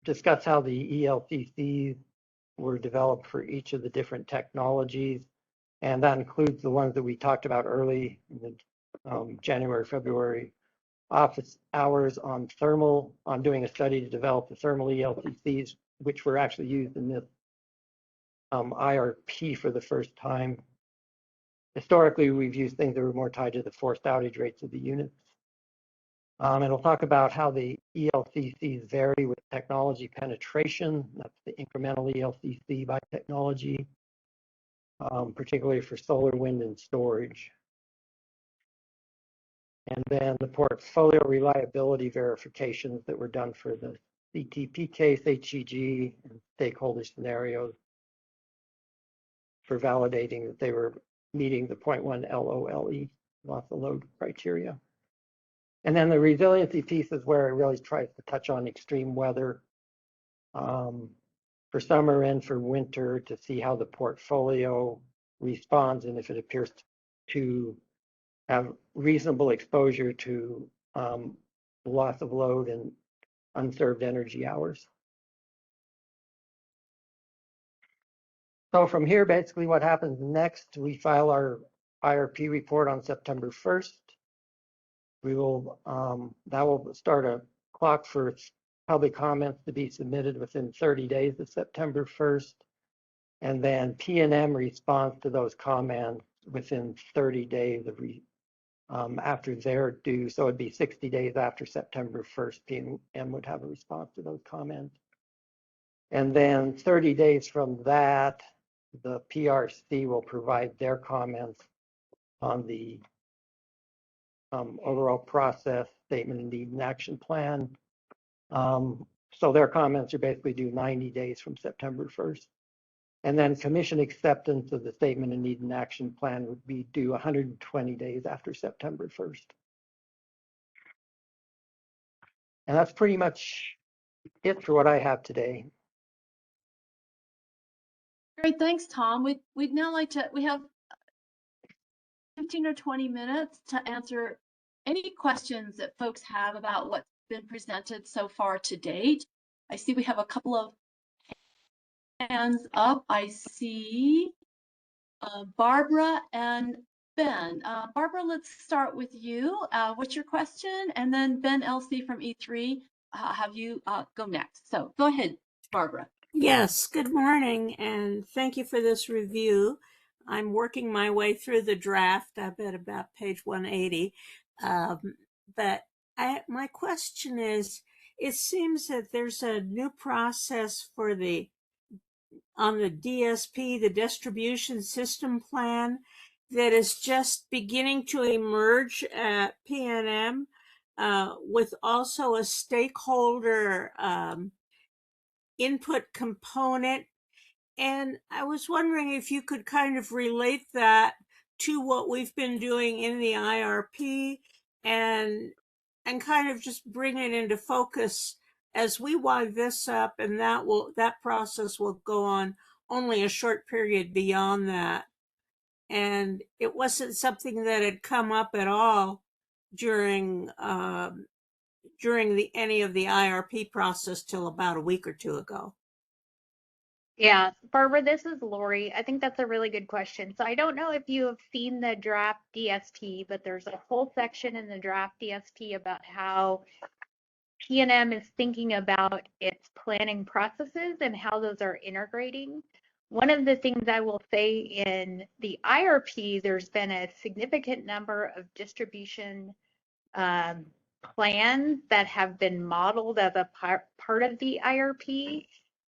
discuss how the ELCCs were developed for each of the different technologies, and that includes the ones that we talked about early in the January, February office hours on doing a study to develop the thermal ELCCs, which were actually used in this IRP for the first time. Historically, we've used things that were more tied to the forced outage rates of the units. And we'll talk about how the ELCCs vary with technology penetration. That's the incremental ELCC by technology, particularly for solar, wind, and storage. And then the portfolio reliability verifications that were done for the CTP case, HEG, and stakeholder scenarios for validating that they were meeting the 0.1 LOLE, loss of load criteria. And then the resiliency piece is where it really tries to touch on extreme weather for summer and for winter to see how the portfolio responds and if it appears to have reasonable exposure to loss of load and unserved energy hours. So from here, basically what happens next, we file our IRP report on September 1st. We will, that will start a clock for public comments to be submitted within 30 days of September 1st. And then PNM responds to those comments within 30 days of after they're due. So it'd be 60 days after September 1st, PNM would have a response to those comments. And then 30 days from that, the PRC will provide their comments on the overall process, statement of need and action plan. So their comments are basically due 90 days from September 1st. And then commission acceptance of the statement of need and action plan would be due 120 days after September 1st. And that's pretty much it for what I have today. Great, thanks, Tom. We'd now like to, we have 15 or 20 minutes to answer any questions that folks have about what's been presented so far to date. I see we have a couple of hands up. I see Barbara and Ben. Barbara, let's start with you. What's your question? And then Ben LC from E3, have you go next. So go ahead, Barbara. Yes, good morning, and thank you for this review. I'm working my way through the draft. I'm at about page 180. But my question is, it seems that there's a new process for on the DSP, the distribution system plan, that is just beginning to emerge at PNM with also a stakeholder input component. And I was wondering if you could kind of relate that to what we've been doing in the IRP and kind of just bring it into focus as we wind this up, and that process will go on only a short period beyond that. And it wasn't something that had come up at all during during any of the IRP process till about a week or two ago. Yeah, Barbara, this is Lori. I think that's a really good question. So I don't know if you have seen the draft DSP, but there's a whole section in the draft DSP about how PNM is thinking about its planning processes and how those are integrating. One of the things I will say in the IRP, there's been a significant number of distribution plans that have been modeled as a part of the IRP.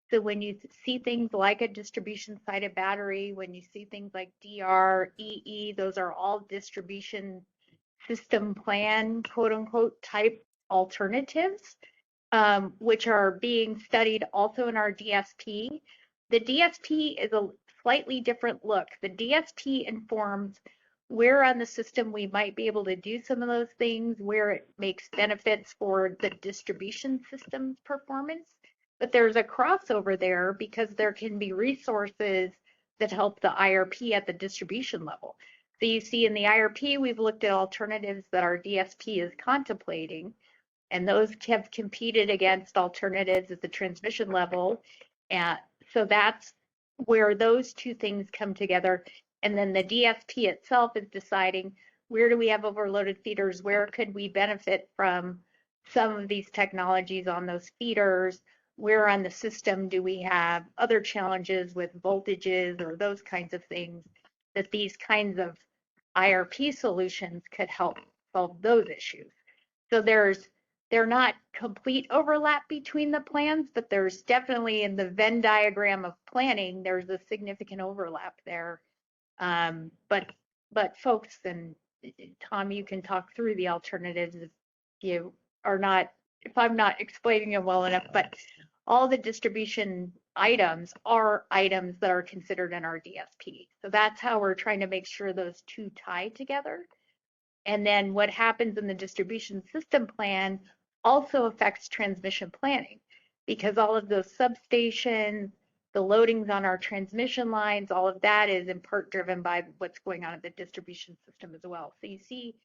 So when you see things like a distribution sided battery, when you see things like DR, EE, those are all distribution system plan, quote unquote, type alternatives, which are being studied also in our DSP. The DSP is a slightly different look. The DSP informs where on the system we might be able to do some of those things, where it makes benefits for the distribution system's performance. But there's a crossover there because there can be resources that help the IRP at the distribution level. So you see in the IRP, we've looked at alternatives that our DSP is contemplating, and those have competed against alternatives at the transmission level. And so that's where those two things come together. And then the DSP itself is deciding, where do we have overloaded feeders? Where could we benefit from some of these technologies on those feeders? Where on the system do we have other challenges with voltages or those kinds of things, that these kinds of IRP solutions could help solve those issues? So they're not complete overlap between the plans, but there's definitely, in the Venn diagram of planning, there's a significant overlap there. But folks, and Tom, you can talk through the alternatives if you are not, if I'm not explaining them well enough, but all the distribution items are items that are considered in our DSP. So that's how we're trying to make sure those two tie together. And then what happens in the distribution system plan also affects transmission planning, because all of those substations, the loadings on our transmission lines, all of that is in part driven by what's going on at the distribution system as well. So you see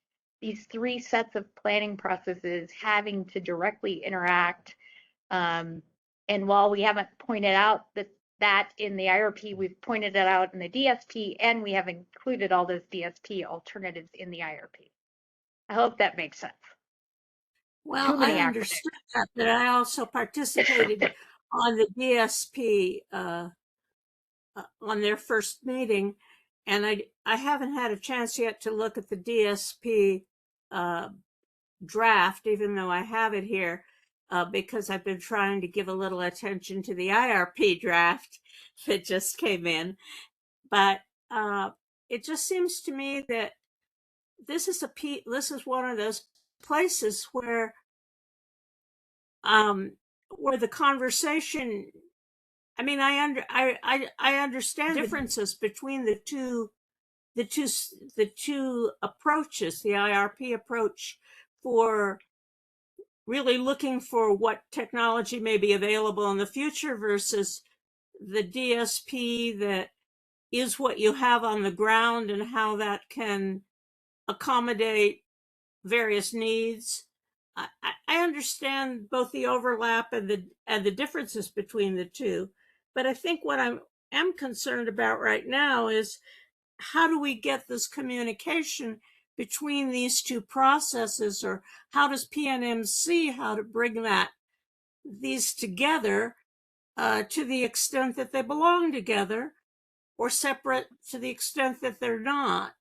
these three sets of planning processes having to directly interact. And while we haven't pointed out that in the IRP, we've pointed it out in the DSP, and we have included all those DSP alternatives in the IRP. I hope that makes sense. Well, I understood that, but I also participated on the DSP on their first meeting, and I haven't had a chance yet to look at the DSP draft, even though I have it here, because I've been trying to give a little attention to the IRP draft that just came in. But it just seems to me that this is one of those places where the conversation, I mean, I understand differences between the two approaches, the IRP approach for really looking for what technology may be available in the future versus the DSP that is what you have on the ground and how that can accommodate various needs. I understand both the overlap and the differences between the two, but I think what I am concerned about right now is, how do we get this communication between these two processes, or how does PNM see how to bring these together to the extent that they belong together, or separate to the extent that they're not?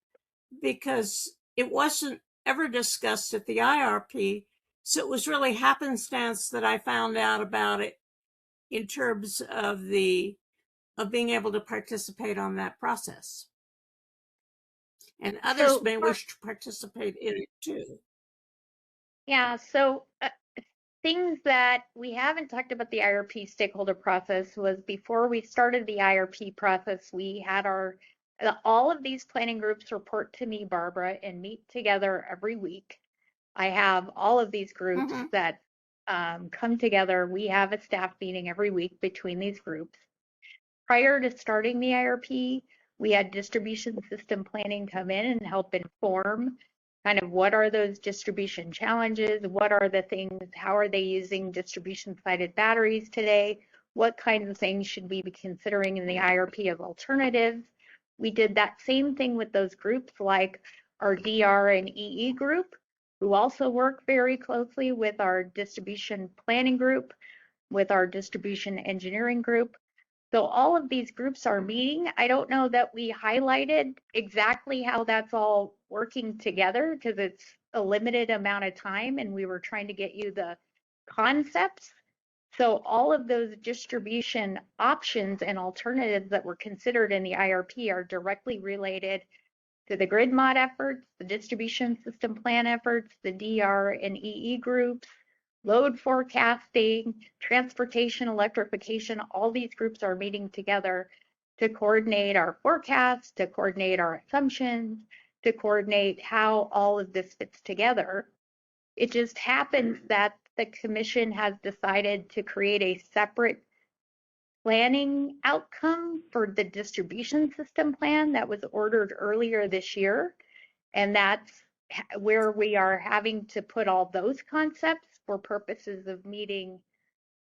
Because it wasn't ever discussed at the IRP, so it was really happenstance that I found out about it in terms of being able to participate on that process. And others may wish to participate in it too. Yeah, so things that we haven't talked about the IRP stakeholder process was, before we started the IRP process, we had all of these planning groups report to me, Barbara, and meet together every week. I have all of these groups that come together. We have a staff meeting every week between these groups. Prior to starting the IRP, we had distribution system planning come in and help inform kind of what are those distribution challenges? What are the things, how are they using distribution sided batteries today? What kinds of things should we be considering in the IRP of alternatives? We did that same thing with those groups like our DR and EE group, who also work very closely with our distribution planning group, with our distribution engineering group. So all of these groups are meeting. I don't know that we highlighted exactly how that's all working together because it's a limited amount of time and we were trying to get you the concepts. So all of those distribution options and alternatives that were considered in the IRP are directly related to the grid mod efforts, the distribution system plan efforts, the DR and EE groups, load forecasting, transportation, electrification. All these groups are meeting together to coordinate our forecasts, to coordinate our assumptions, to coordinate how all of this fits together. It just happens that the commission has decided to create a separate planning outcome for the distribution system plan that was ordered earlier this year. And that's where we are having to put all those concepts for purposes of meeting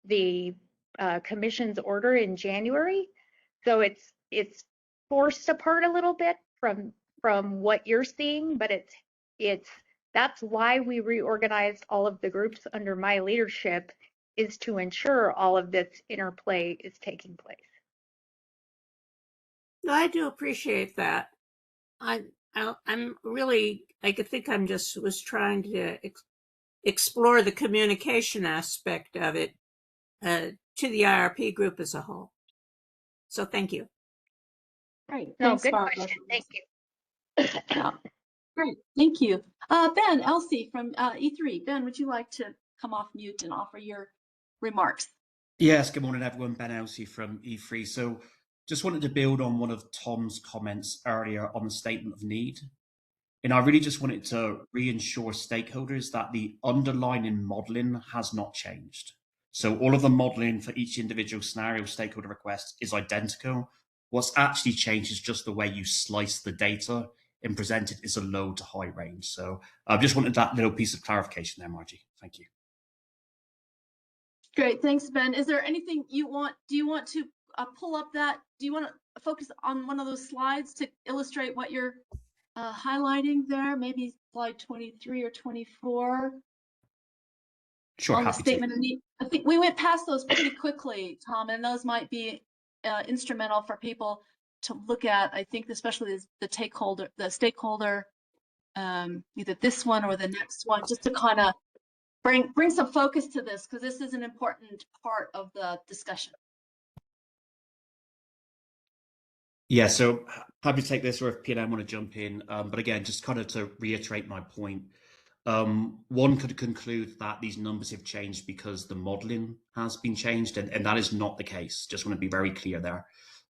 the commission's order in January. So it's forced apart a little bit from what you're seeing, but that's why we reorganized all of the groups under my leadership, is to ensure all of this interplay is taking place. I do appreciate that. I'm really, I think I'm just was trying to explore the communication aspect of it to the IRP group as a whole. So thank you. Great. No, Thanks, good Barbara. question. Thank you. Yeah. Great. Thank you. Ben Elsie from E3. Ben, would you like to come off mute and offer your remarks? Yes, good morning, everyone. Ben Elsie from E3. So just wanted to build on one of Tom's comments earlier on the statement of need. And I really just wanted to reassure stakeholders that the underlying modeling has not changed. So all of the modeling for each individual scenario stakeholder request is identical. What's actually changed is just the way you slice the data and present it as a low to high range. So I just wanted that little piece of clarification there, Margie. Thank you. Great. Thanks, Ben. Is there anything do you want to pull up that? Do you want to focus on one of those slides to illustrate what you're highlighting there? Maybe slide 23 or 24. Sure, on the happy statement to. of need. I think we went past those pretty quickly, Tom, and those might be instrumental for people to look at. I think especially the stakeholder, either this one or the next one, just to kind of bring some focus to this, because this is an important part of the discussion. Yeah, so happy to take this, or if PNM want to jump in. But again, just kind of to reiterate my point, one could conclude that these numbers have changed because the modeling has been changed, and that is not the case. Just want to be very clear there.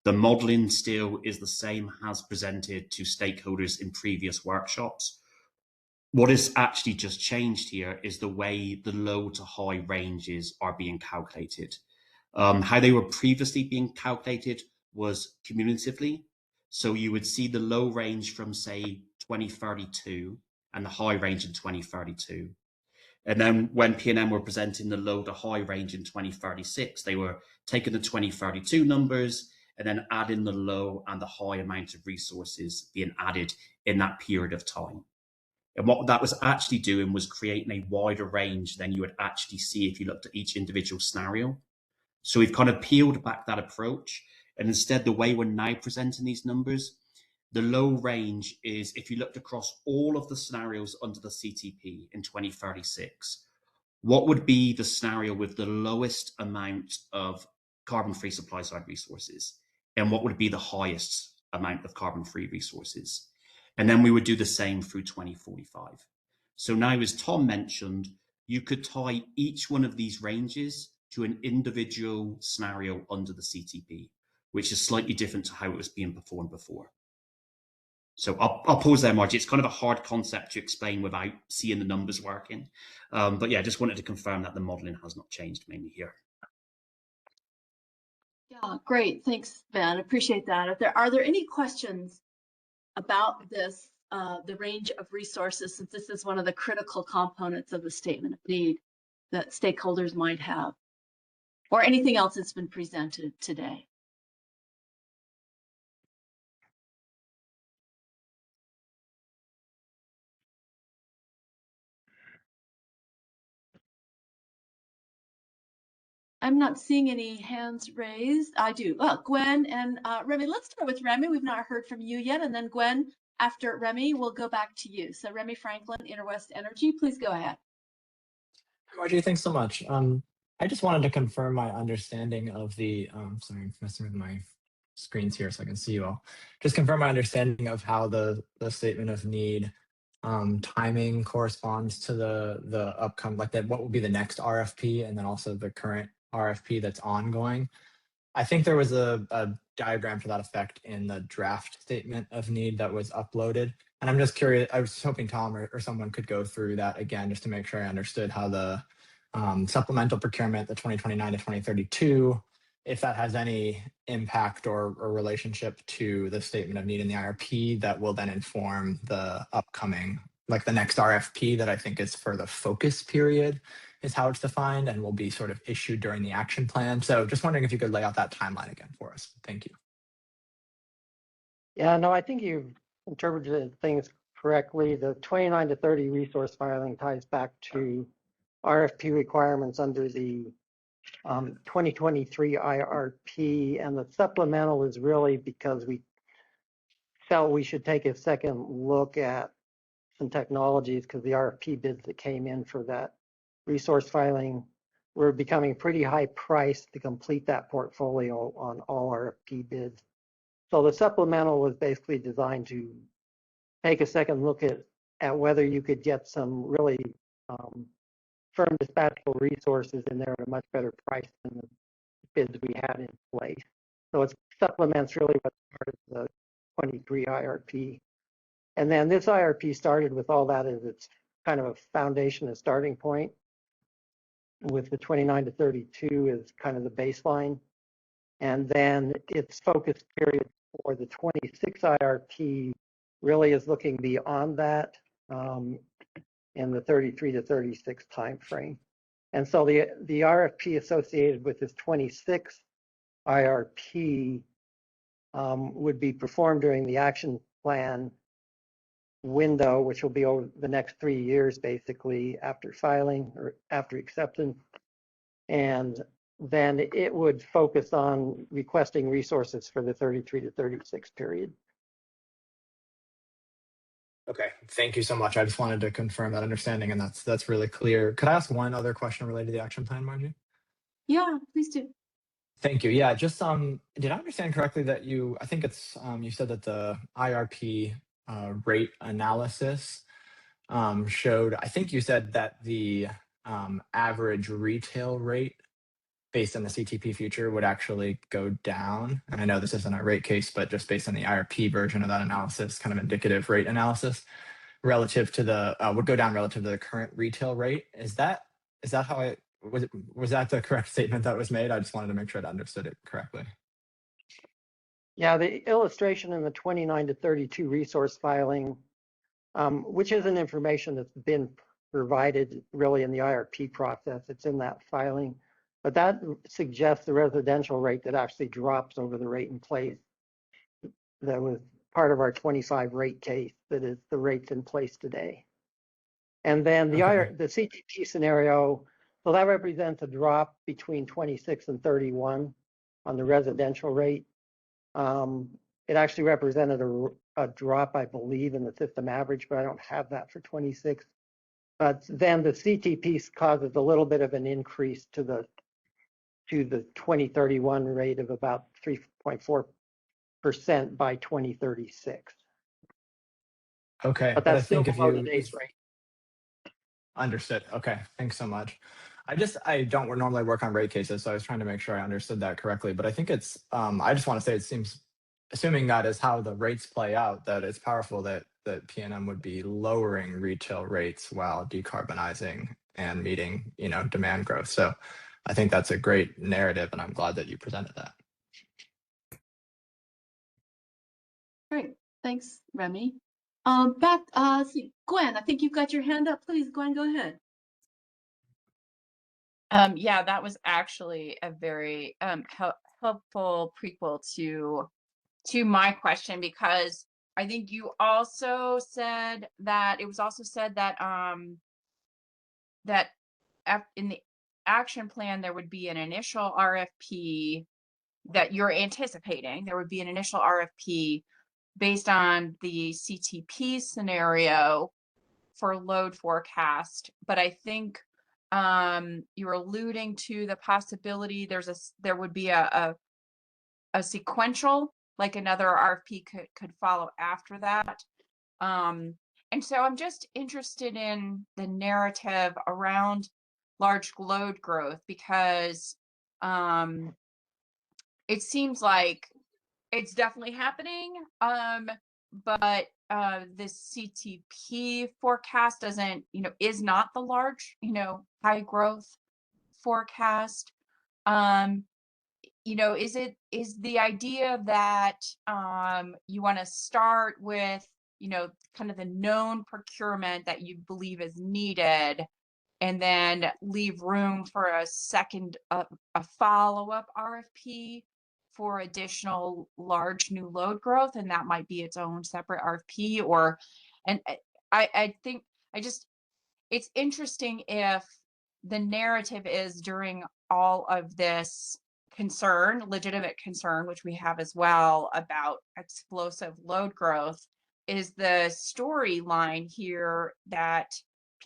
The modeling still is the same as presented to stakeholders in previous workshops. What is actually just changed here is the way the low to high ranges are being calculated. How they were previously being calculated was cumulatively. So you would see the low range from, say, 2032 and the high range in 2032. And then when PNM were presenting the low to high range in 2036, they were taking the 2032 numbers and then adding the low and the high amount of resources being added in that period of time. And what that was actually doing was creating a wider range than you would actually see if you looked at each individual scenario. So we've kind of peeled back that approach. And instead, the way we're now presenting these numbers, the low range is if you looked across all of the scenarios under the CTP in 2036, what would be the scenario with the lowest amount of carbon-free supply-side resources? And what would be the highest amount of carbon-free resources? And then we would do the same through 2045. So now, as Tom mentioned, you could tie each one of these ranges to an individual scenario under the CTP, which is slightly different to how it was being performed before. So I'll pause there, Margie. It's kind of a hard concept to explain without seeing the numbers working. But yeah, just wanted to confirm that the modeling has not changed mainly here. Yeah, great. Thanks, Ben. Appreciate that. Are there any questions about this the range of resources, since this is one of the critical components of the statement of need that stakeholders might have, or anything else that's been presented today. I'm not seeing any hands raised. I do. Oh, Gwen and Remy. Let's start with Remy. We've not heard from you yet. And then Gwen, after Remy, we'll go back to you. So Remy Franklin, Interwest Energy, please go ahead. Margie, thanks so much. I just wanted to confirm my understanding of the, sorry, I'm messing with my screens here so I can see you all. Just confirm my understanding of how the statement of need timing corresponds to the upcoming, like that, what will be the next RFP and then also the current RFP that's ongoing. I think there was a diagram to that effect in the draft statement of need that was uploaded. And I'm just curious, I was hoping Tom or someone could go through that again, just to make sure I understood how the supplemental procurement, the 2029 to 2032, if that has any impact or relationship to the statement of need in the IRP that will then inform the upcoming, like the next RFP that I think is for the focus period is how it's defined and will be sort of issued during the action plan. So just wondering if you could lay out that timeline again for us. Thank you. Yeah, no, I think you've interpreted things correctly. The 29 to 30 resource filing ties back to RFP requirements under the 2023 IRP, and the supplemental is really because we felt we should take a second look at some technologies because the RFP bids that came in for that resource filing were becoming pretty high priced to complete that portfolio on all RFP bids. So the supplemental was basically designed to take a second look at whether you could get some really firm dispatchable resources in there at a much better price than the bids we had in place. So it supplements really what's part of the 23 IRP. And then this IRP started with all that as its kind of a foundation, a starting point, with the 29 to 32 as kind of the baseline. And then its focus period for the 26 IRP really is looking beyond that in the 33 to 36 timeframe. And so the RFP associated with this 26 IRP would be performed during the action plan window, which will be over the next 3 years, basically, after filing or after acceptance. And then it would focus on requesting resources for the 33 to 36 period. Okay, thank you so much. I just wanted to confirm that understanding, and that's really clear. Could I ask one other question related to the action plan, Margie? Yeah, please do. Thank you. Yeah, just did I understand correctly that I think it's you said that the IRP rate analysis showed, I think you said that the average retail rate based on the CTP future would actually go down. And I know this isn't a rate case, but just based on the IRP version of that analysis, kind of indicative rate analysis relative to the, would go down relative to the current retail rate. Is that how was that the correct statement that was made? I just wanted to make sure I understood it correctly. Yeah, the illustration in the 29 to 32 resource filing, which isn't information that's been provided really in the IRP process, it's in that filing. But that suggests the residential rate that actually drops over the rate in place. That was part of our 25 rate case, that is the rates in place today. And then the CTP scenario, so that represents a drop between 26 and 31 on the residential rate. It actually represented a drop, I believe, in the system average, but I don't have that for 26. But then the CTP causes a little bit of an increase to the 2031 rate of about 3.4% by 2036. Okay, but that's still I think below the base rate. Understood. Okay, thanks so much. I don't normally work on rate cases, so I was trying to make sure I understood that correctly. But I think it's, I just want to say it seems, assuming that is how the rates play out, that it's powerful that PNM would be lowering retail rates while decarbonizing and meeting, demand growth. So I think that's a great narrative, and I'm glad that you presented that. Great, thanks, Remy. Back, see, Gwen, I think you've got your hand up. Please, Gwen, go ahead. Yeah, that was actually a very helpful prequel to my question, because I think you also said that it was also said that that in the action plan there would be an initial RFP that you're anticipating. There would be an initial RFP based on the CTP scenario for load forecast, but I think you're alluding to the possibility there would be a sequential, like another RFP could follow after that. And so I'm just interested in the narrative around large load growth, because it seems like it's definitely happening. But the CTP forecast doesn't, is not the large, high growth forecast. Is the idea that you want to start with, kind of the known procurement that you believe is needed, and then leave room for a second, a follow-up RFP for additional large new load growth, and that might be its own separate RFP? And I think it's interesting if the narrative is, during all of this legitimate concern, which we have as well, about explosive load growth, is the storyline here that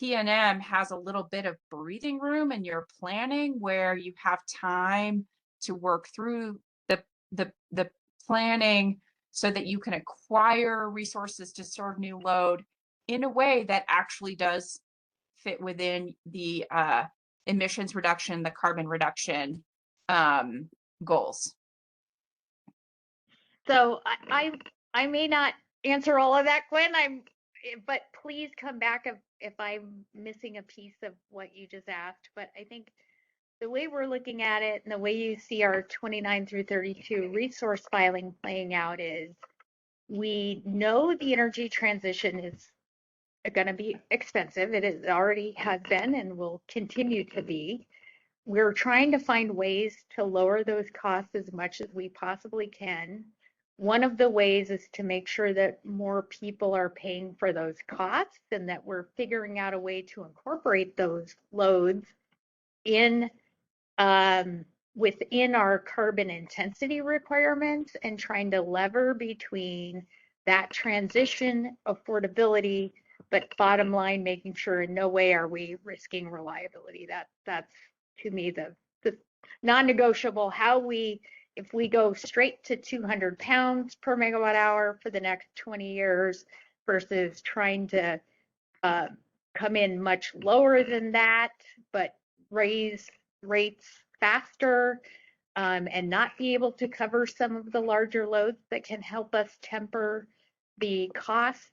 PNM has a little bit of breathing room in your planning, where you have time to work through the planning so that you can acquire resources to serve new load in a way that actually does fit within the emissions reduction, the carbon reduction goals. So I may not answer all of that, Gwen. But please come back if I'm missing a piece of what you just asked. But I think the way we're looking at it, and the way you see our 29 through 32 resource filing playing out, is we know the energy transition is going to be expensive. It already has been and will continue to be. We're trying to find ways to lower those costs as much as we possibly can. One of the ways is to make sure that more people are paying for those costs, and that we're figuring out a way to incorporate those loads in within our carbon intensity requirements, and trying to lever between that transition, affordability, but bottom line, making sure in no way are we risking reliability. That's to me the non-negotiable. If we go straight to 200 pounds per megawatt hour for the next 20 years versus trying to come in much lower than that, but raise rates faster, and not be able to cover some of the larger loads that can help us temper the costs.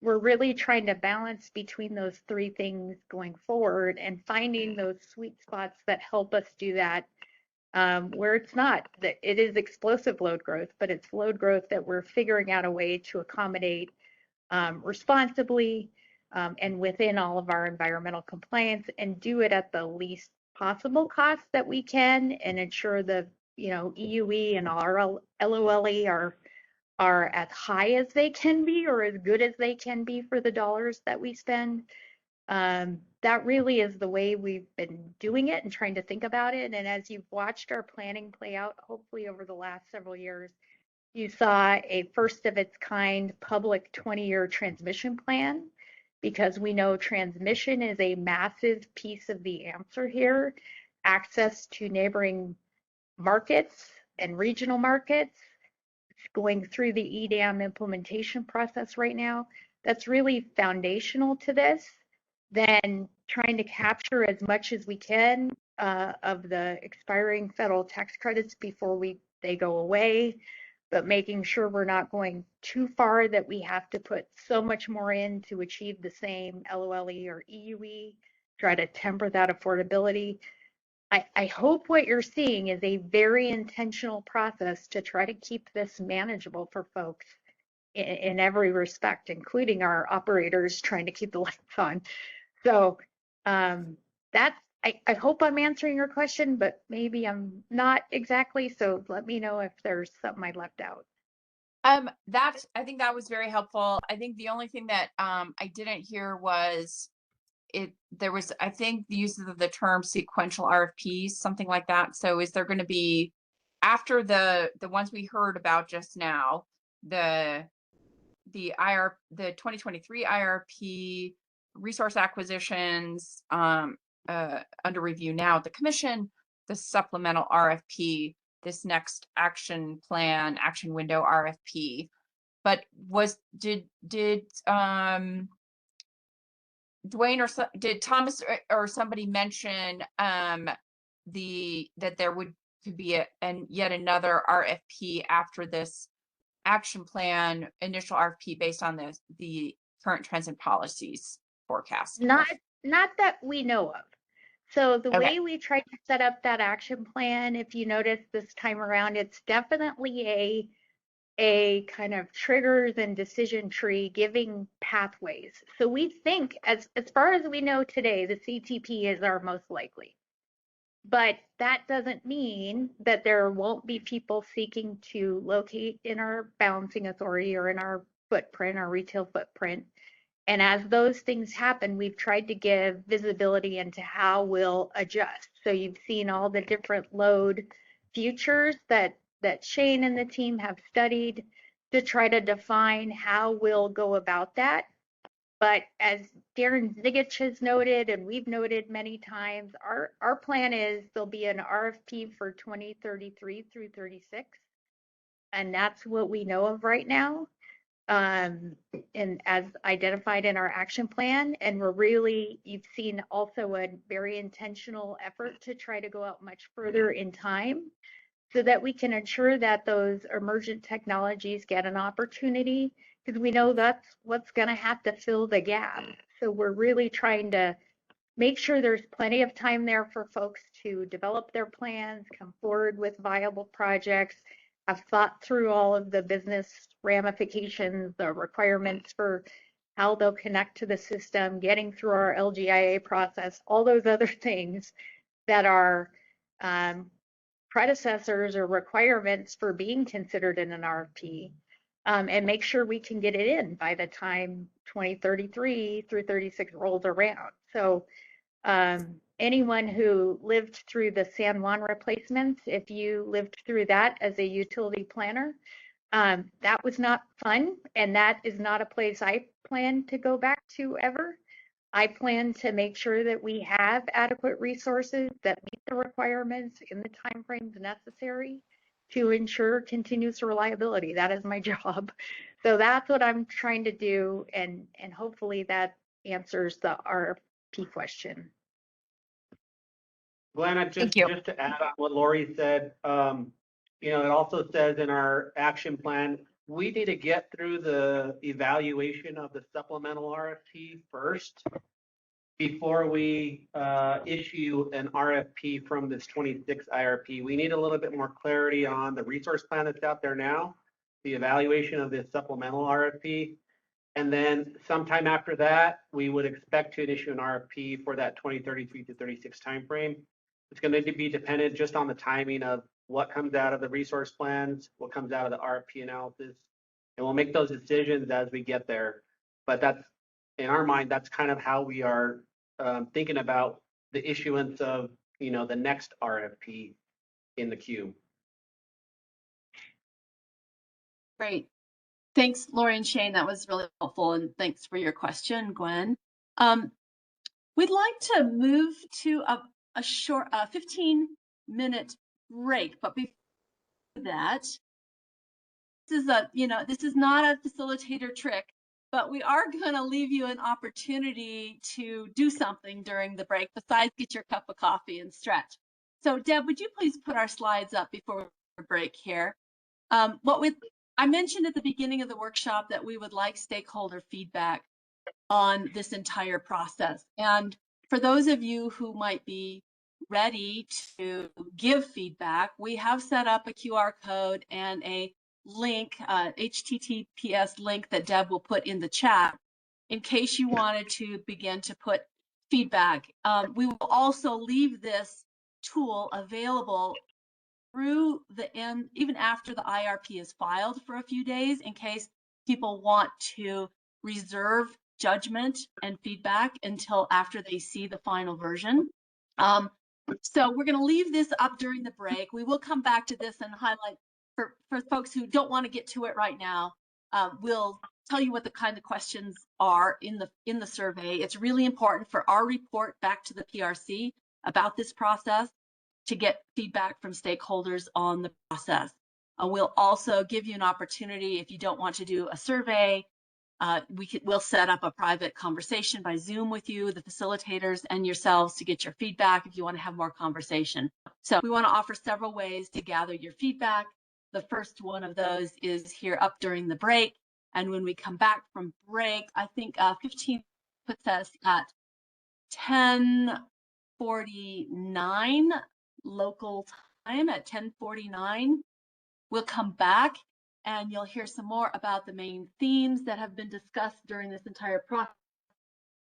We're really trying to balance between those three things going forward, and finding those sweet spots that help us do that, where it's not that it is explosive load growth, but it's load growth that we're figuring out a way to accommodate responsibly, and within all of our environmental compliance, and do it at the least possible cost that we can, and ensure the EUE and our LOLE are as high as they can be, or as good as they can be for the dollars that we spend. That really is the way we've been doing it and trying to think about it. And as you've watched our planning play out, hopefully over the last several years, you saw a first of its kind public 20-year transmission plan, because we know transmission is a massive piece of the answer here. Access to neighboring markets and regional markets, going through the EDAM implementation process right now, that's really foundational to this. Then trying to capture as much as we can of the expiring federal tax credits before they go away, but making sure we're not going too far that we have to put so much more in to achieve the same LOLE or EUE, try to temper that affordability. I hope what you're seeing is a very intentional process to try to keep this manageable for folks. in every respect, including our operators trying to keep the lights on. So that's, I hope I'm answering your question, but maybe I'm not exactly. So let me know if there's something I left out. I think that was very helpful. I think the only thing that I didn't hear was there was, I think, the use of the term sequential RFPs, something like that. So is there going to be, after the ones we heard about just now, the 2023 IRP resource acquisitions under review now at the commission, the supplemental RFP, this next action plan, action window RFP. But did Dwayne or did Thomas or somebody mention that there could be yet another RFP after this action plan initial RFP based on the current trends and policies forecast? Not that we know of. So the Okay. way we tried to set up that action plan, if you notice this time around, it's definitely a kind of triggers and decision tree giving pathways. So we think, as far as we know today, the CTP is our most likely. But that doesn't mean that there won't be people seeking to locate in our balancing authority or in our footprint, our retail footprint. And as those things happen, we've tried to give visibility into how we'll adjust. So you've seen all the different load futures that Shane and the team have studied to try to define how we'll go about that. But as Darren Zigich has noted, and we've noted many times, our plan is there'll be an RFP for 2033 through 36. And that's what we know of right now. And as identified in our action plan, and you've seen also a very intentional effort to try to go out much further in time so that we can ensure that those emergent technologies get an opportunity, because we know that's what's going to have to fill the gap. So we're really trying to make sure there's plenty of time there for folks to develop their plans, come forward with viable projects, have thought through all of the business ramifications, the requirements for how they'll connect to the system, getting through our LGIA process, all those other things that are predecessors or requirements for being considered in an RFP, and make sure we can get it in by the time 2033 through 36 rolls around. So anyone who lived through the San Juan replacements, if you lived through that as a utility planner, that was not fun, and that is not a place I plan to go back to ever. I plan to make sure that we have adequate resources that meet the requirements in the timeframes necessary to ensure continuous reliability. That is my job. So that's what I'm trying to do, and hopefully that answers the RFP question. Glenn, just to add on what Lori said, it also says in our action plan, we need to get through the evaluation of the supplemental RFP first before we issue an RFP from this 26 IRP. We need a little bit more clarity on the resource plan that's out there now, the evaluation of this supplemental RFP. And then sometime after that, we would expect to issue an RFP for that 2033 to 36 timeframe. It's going to be dependent just on the timing of what comes out of the resource plans, what comes out of the RFP analysis, and we'll make those decisions as we get there. But that's, in our mind, that's kind of how we are thinking about the issuance of, the next RFP in the queue. Great. Thanks, Lori and Shane. That was really helpful, and thanks for your question, Gwen. We'd like to move to a short 15-minute break, but before that, this is not a facilitator trick, but we are going to leave you an opportunity to do something during the break besides get your cup of coffee and stretch. So Deb, would you please put our slides up before we break here? I mentioned at the beginning of the workshop that we would like stakeholder feedback on this entire process. And for those of you who might be ready to give feedback, we have set up a QR code and a link, HTTPS link that Deb will put in the chat in case you wanted to begin to put feedback. We will also leave this tool available through the end, even after the IRP is filed for a few days, in case people want to reserve judgment and feedback until after they see the final version. So we're going to leave this up during the break. We will come back to this and highlight for folks who don't want to get to it right now. We'll tell you what the kind of questions are in the survey. It's really important for our report back to the PRC about this process to get feedback from stakeholders on the process. We'll also give you an opportunity, if you don't want to do a survey, we'll set up a private conversation by Zoom with you, the facilitators and yourselves, to get your feedback if you want to have more conversation. So we want to offer several ways to gather your feedback. The first one of those is here up during the break. And when we come back from break, I think 15 puts us at 10:49 local time. At 10:49, we'll come back and you'll hear some more about the main themes that have been discussed during this entire process.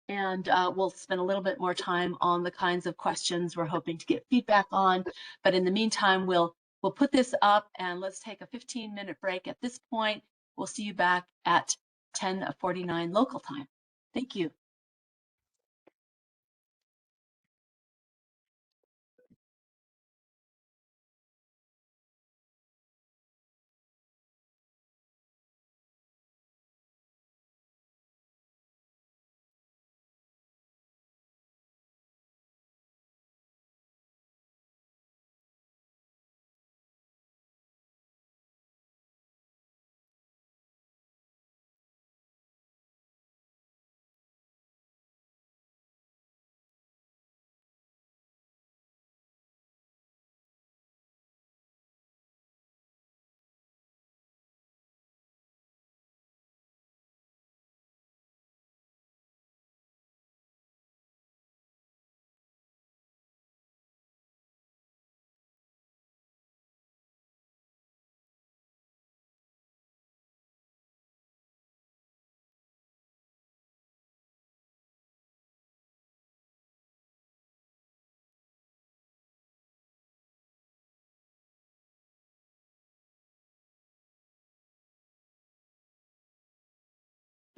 And we'll spend a little bit more time on the kinds of questions we're hoping to get feedback on. But in the meantime, we'll put this up and let's take a 15-minute break at this point. We'll see you back at 10:49 local time. Thank you.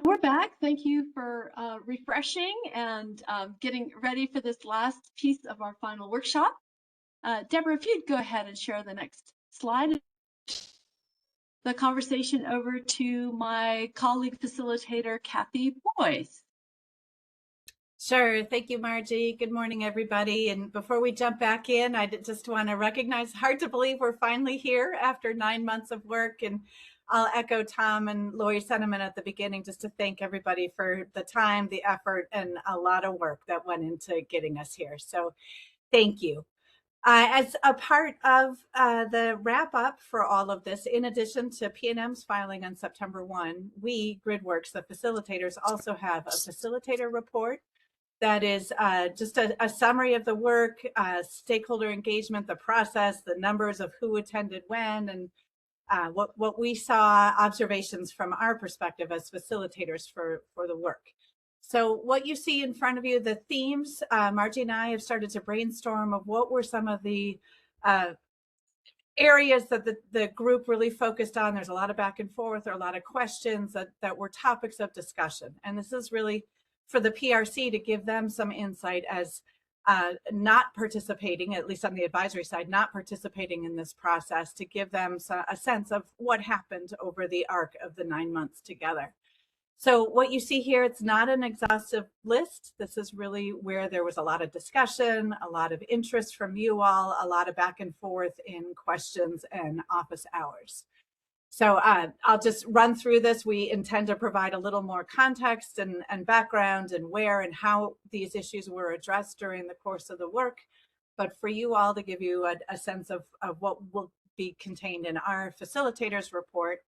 We're back. Thank you for refreshing and getting ready for this last piece of our final workshop. Deborah, if you'd go ahead and share the next slide. The conversation over to my colleague facilitator, Kathy Boyce. Sure. Thank you, Margie. Good morning, everybody. And before we jump back in, I just want to recognize, hard to believe we're finally here after 9 months of work. And I'll echo Tom and Lori's sentiment at the beginning, just to thank everybody for the time, the effort, and a lot of work that went into getting us here. So thank you. As a part of the wrap up for all of this, in addition to PNM's filing on September 1, we, GridWorks, the facilitators, also have a facilitator report that is just a summary of the work, stakeholder engagement, the process, the numbers of who attended when, and what we saw, observations from our perspective as facilitators for the work. So what you see in front of you, the themes, Margie and I have started to brainstorm of what were some of the areas that the group really focused on. There's a lot of back and forth, or a lot of questions that were topics of discussion. And this is really for the PRC to give them some insight as not participating, at least on the advisory side, not participating in this process, to give them a sense of what happened over the arc of the 9 months together. So what you see here, it's not an exhaustive list. This is really where there was a lot of discussion, a lot of interest from you all, a lot of back and forth in questions and office hours. So I'll just run through this. We intend to provide a little more context and background and where and how these issues were addressed during the course of the work. But for you all to give you a sense of what will be contained in our facilitators report,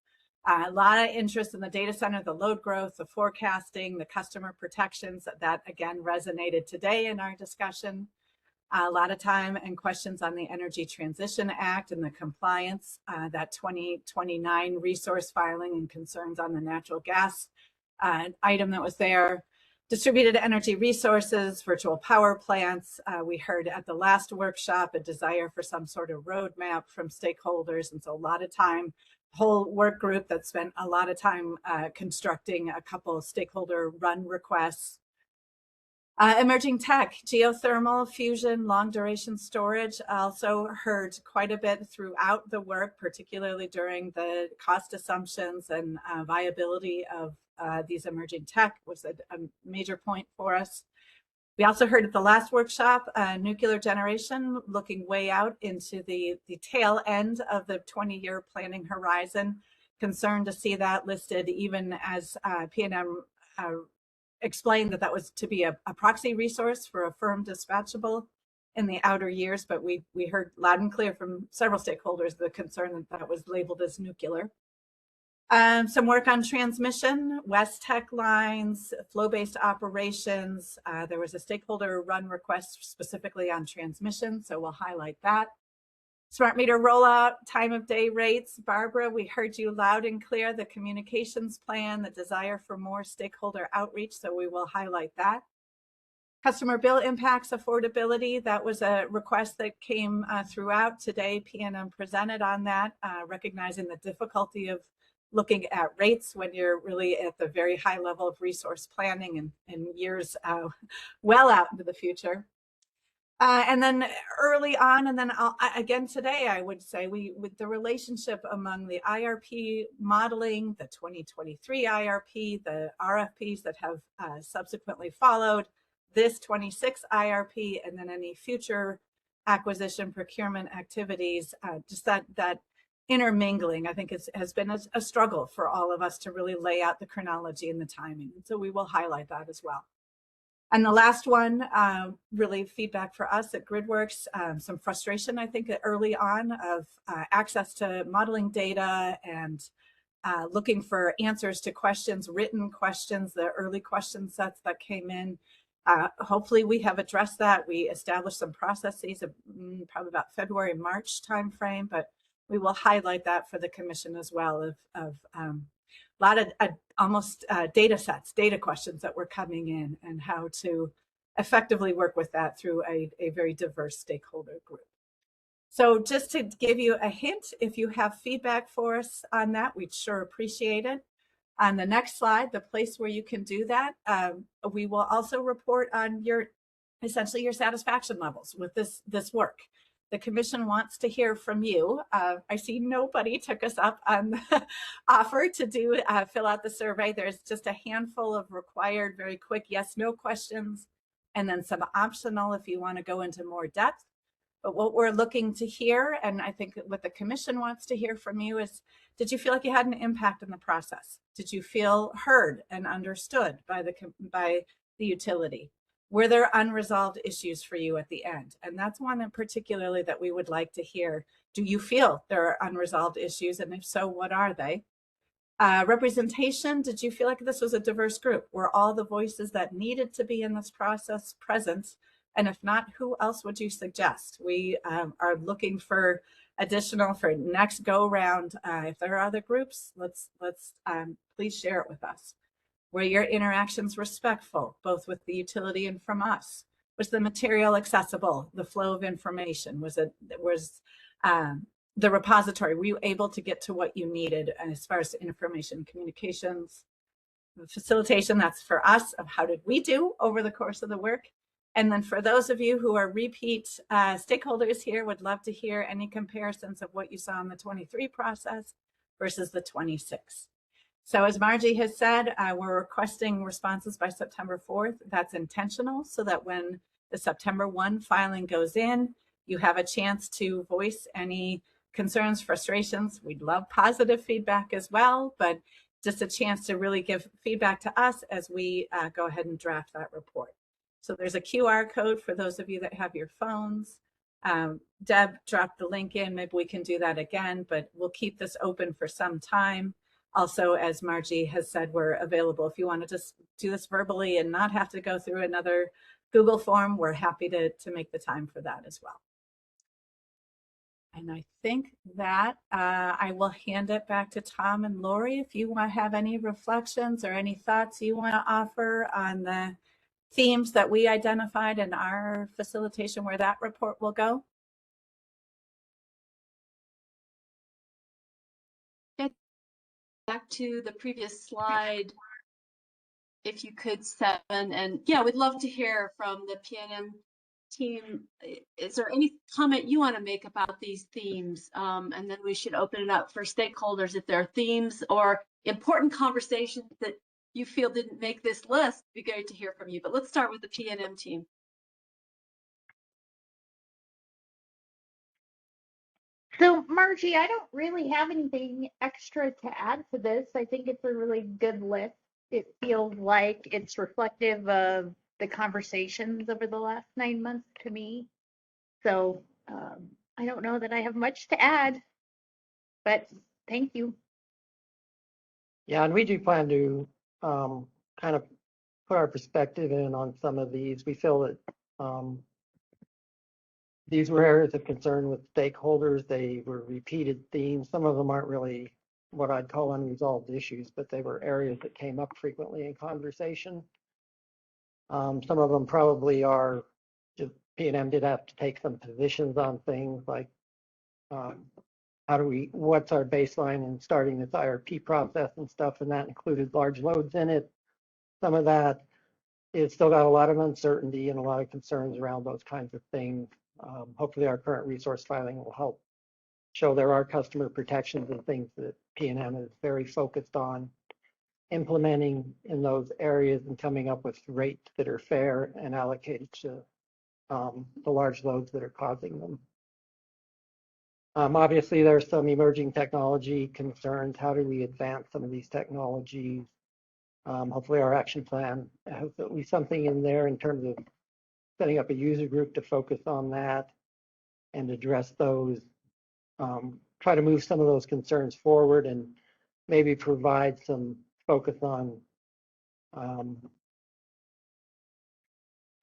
a lot of interest in the data center, the load growth, the forecasting, the customer protections, that again resonated today in our discussion. A lot of time and questions on the Energy Transition Act and the compliance, that 2029 resource filing and concerns on the natural gas item that was there. Distributed energy resources, virtual power plants. We heard at the last workshop a desire for some sort of roadmap from stakeholders. And so a lot of time, whole work group that spent a lot of time constructing a couple of stakeholder run requests. Emerging tech, geothermal, fusion, long duration storage. Also heard quite a bit throughout the work, particularly during the cost assumptions and viability of these emerging tech was a major point for us. We also heard at the last workshop, nuclear generation, looking way out into the tail end of the 20-year planning horizon. Concerned to see that listed even as PNM explained that was to be a proxy resource for a firm dispatchable in the outer years, but we heard loud and clear from several stakeholders the concern that was labeled as nuclear. Some work on transmission, West Tech lines, flow-based operations. There was a stakeholder run request specifically on transmission, so we'll highlight that. Smart meter rollout, time of day rates. Barbara, we heard you loud and clear, the communications plan, the desire for more stakeholder outreach, so we will highlight that. Customer bill impacts, affordability, that was a request that came throughout today. PNM presented on that, recognizing the difficulty of looking at rates when you're really at the very high level of resource planning and years well out into the future. And then early on, and then again today, I would say with the relationship among the IRP modeling, the 2023 IRP, the RFPs that have subsequently followed, this 26 IRP, and then any future acquisition procurement activities, just that intermingling, I think has been a struggle for all of us to really lay out the chronology and the timing. And so we will highlight that as well. And the last one, really feedback for us at GridWorks, some frustration, I think, early on of access to modeling data and looking for answers to questions, written questions, the early question sets that came in. Hopefully we have addressed that. We established some processes of probably about February, March timeframe, but we will highlight that for the commission as well of a lot of almost data sets, data questions that were coming in and how to effectively work with that through a very diverse stakeholder group. So just to give you a hint, if you have feedback for us on that, we'd sure appreciate it. On the next slide, the place where you can do that, we will also report on essentially your satisfaction levels with this work. The commission wants to hear from you. I see nobody took us up on the offer to fill out the survey. There's just a handful of required, very quick yes/no questions, and then some optional if you want to go into more depth. But what we're looking to hear, and I think what the commission wants to hear from you is, did you feel like you had an impact in the process? Did you feel heard and understood by the utility? Were there unresolved issues for you at the end? And that's one in particularly that we would like to hear. Do you feel there are unresolved issues? And if so, what are they? Representation, did you feel like this was a diverse group? Were all the voices that needed to be in this process present? And if not, who else would you suggest? We are looking for additional for next go round. If there are other groups, let's please share it with us. Were your interactions respectful, both with the utility and from us? Was the material accessible? The flow of information? Was the repository, were you able to get to what you needed as far as information communications? The facilitation, that's for us, of how did we do over the course of the work? And then for those of you who are repeat stakeholders here, would love to hear any comparisons of what you saw in the 23 process versus the 26. So as Margie has said, we're requesting responses by September 4th. That's intentional so that when the September 1 filing goes in, you have a chance to voice any concerns, frustrations. We'd love positive feedback as well, but just a chance to really give feedback to us as we go ahead and draft that report. So there's a QR code for those of you that have your phones. Deb dropped the link in, maybe we can do that again, but we'll keep this open for some time. Also, as Margie has said, we're available if you want to just do this verbally and not have to go through another Google form, we're happy to make the time for that as well. And I think that I will hand it back to Tom and Lori if you want to have any reflections or any thoughts you want to offer on the themes that we identified in our facilitation, where that report will go. Back to the previous slide, if you could, Seven, and yeah, we'd love to hear from the PNM team. Is there any comment you want to make about these themes? And then we should open it up for stakeholders if there are themes or important conversations that you feel didn't make this list. It'd be great to hear from you. But let's start with the PNM team. So, Margie, I don't really have anything extra to add to this. I think it's a really good list. It feels like it's reflective of the conversations over the last 9 months to me. So, I don't know that I have much to add, but thank you. Yeah, and we do plan to kind of put our perspective in on some of these. We feel that these were areas of concern with stakeholders. They were repeated themes. Some of them aren't really what I'd call unresolved issues, but they were areas that came up frequently in conversation. Some of them probably are just PNM did have to take some positions on things like what's our baseline in starting this IRP process and stuff, and that included large loads in it. Some of that is still got a lot of uncertainty and a lot of concerns around those kinds of things. Hopefully our current resource filing will help show there are customer protections and things that PNM is very focused on implementing in those areas and coming up with rates that are fair and allocated to the large loads that are causing them. Obviously, there's some emerging technology concerns. How do we advance some of these technologies? Hopefully our action plan has at least something in there in terms of setting up a user group to focus on that and address those, try to move some of those concerns forward and maybe provide some focus on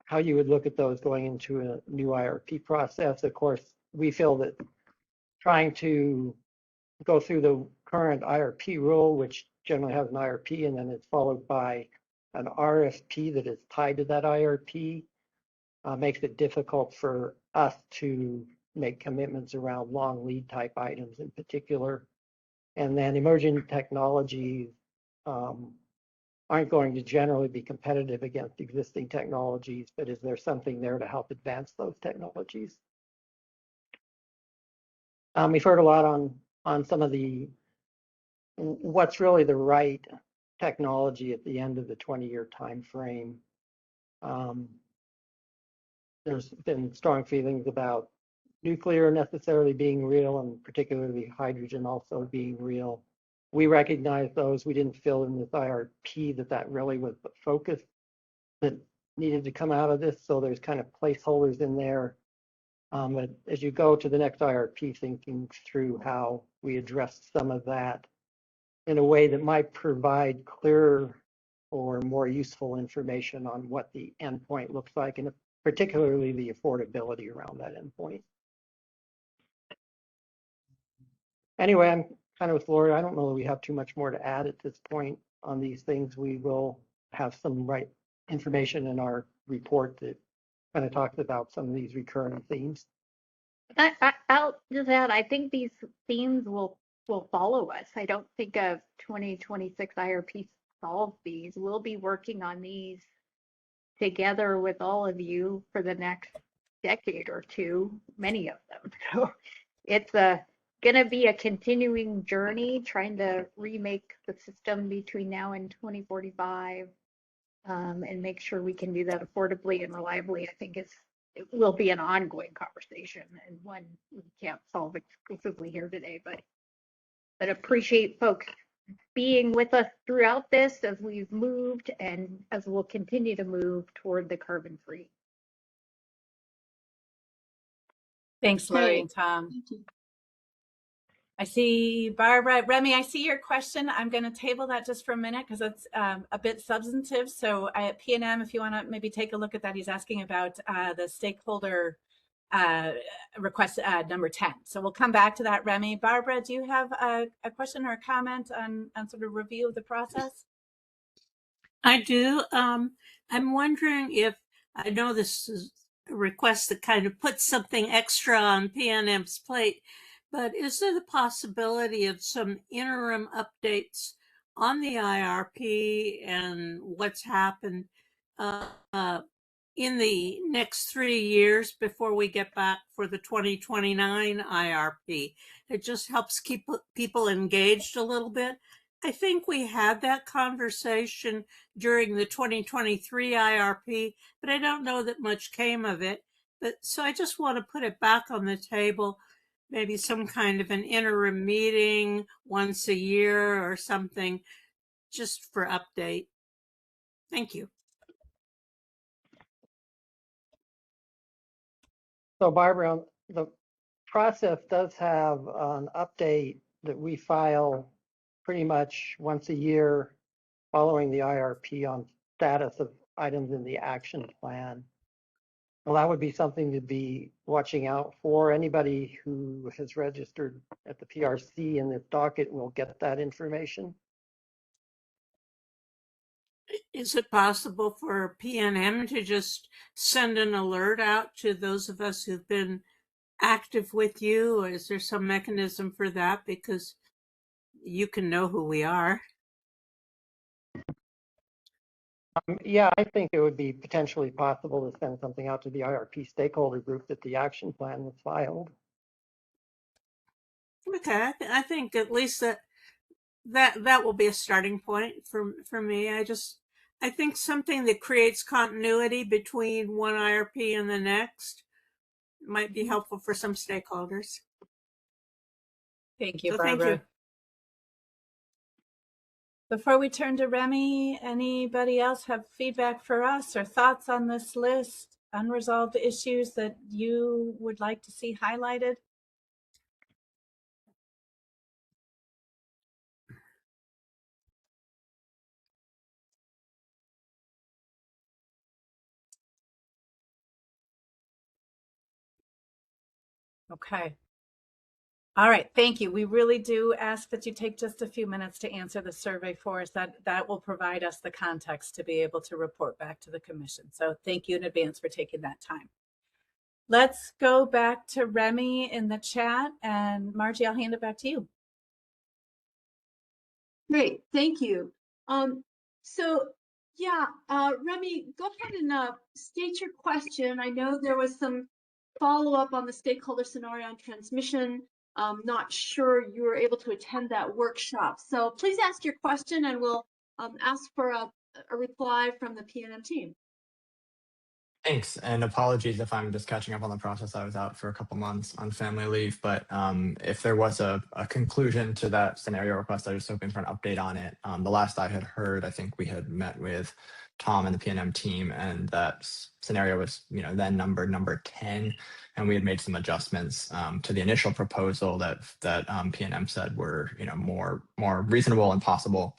how you would look at those going into a new IRP process. Of course, we feel that trying to go through the current IRP rule, which generally has an IRP and then it's followed by an RFP that is tied to that IRP, makes it difficult for us to make commitments around long lead type items in particular. And then emerging technologies aren't going to generally be competitive against existing technologies, but is there something there to help advance those technologies? We've heard a lot on some of the what's really the right technology at the end of the 20-year time frame. There's been strong feelings about nuclear necessarily being real and particularly hydrogen also being real. We recognize those. We didn't feel in this IRP that really was the focus that needed to come out of this. So there's kind of placeholders in there. But as you go to the next IRP, thinking through how we address some of that in a way that might provide clearer or more useful information on what the endpoint looks like, and particularly the affordability around that endpoint. Anyway, I'm kind of with Lori. I don't know that we have too much more to add at this point on these things. We will have some right information in our report that kind of talks about some of these recurring themes. I'll just add, I think these themes will follow us. I don't think of 2026 IRP solve these. We'll be working on these together with all of you for the next decade or two, many of them. So it's going to be a continuing journey trying to remake the system between now and 2045 and make sure we can do that affordably and reliably. I think it will be an ongoing conversation and one we can't solve exclusively here today, but appreciate folks being with us throughout this as we've moved and as we'll continue to move toward the carbon free. Thanks, Lori and Tom. Thank you. I see Barbara. Remy, I see your question. I'm going to table that just for a minute because it's a bit substantive. So at PNM, if you want to maybe take a look at that, he's asking about the stakeholder request number 10. So we'll come back to that, Remy. Barbara, do you have a question or a comment on sort of review of the process? I do. I'm wondering if, I know this is a request that kind of puts something extra on PNM's plate, but is there the possibility of some interim updates on the IRP and what's happened in the next 3 years before we get back for the 2029 IRP? It just helps keep people engaged a little bit. I think we had that conversation during the 2023 IRP, but I don't know that much came of it. But so I just want to put it back on the table, maybe some kind of an interim meeting once a year or something, just for update. Thank you. So Barbara, the process does have an update that we file pretty much once a year following the IRP on status of items in the action plan. Well, that would be something to be watching out for. Anybody who has registered at the PRC in this docket will get that information. Is it possible for PNM to just send an alert out to those of us who've been active with you? Or is there some mechanism for that? Because you can know who we are. Yeah, I think it would be potentially possible to send something out to the IRP stakeholder group that the action plan was filed. Okay, I think at least that will be a starting point for me. I think something that creates continuity between one IRP and the next might be helpful for some stakeholders. Thank you, So Barbara. thank you. Before we turn to Remy, anybody else have feedback for us or thoughts on this list? Unresolved issues that you would like to see highlighted? Okay. All right, thank you. We really do ask that you take just a few minutes to answer the survey for us. That will provide us the context to be able to report back to the commission. So thank you in advance for taking that time. Let's go back to Remy in the chat, and Margie, I'll hand it back to you. Great, thank you. So yeah, Remy, go ahead and state your question. I know there was some follow-up on the stakeholder scenario on transmission. Not sure you were able to attend that workshop. So please ask your question and we'll ask for a reply from the PNM team. Thanks, and apologies if I'm just catching up on the process. I was out for a couple months on family leave, but if there was a conclusion to that scenario request, I was hoping for an update on it. The last I had heard, I think we had met with Tom and the PNM team, and that scenario was, then number 10, and we had made some adjustments to the initial proposal that PNM said were, more reasonable and possible.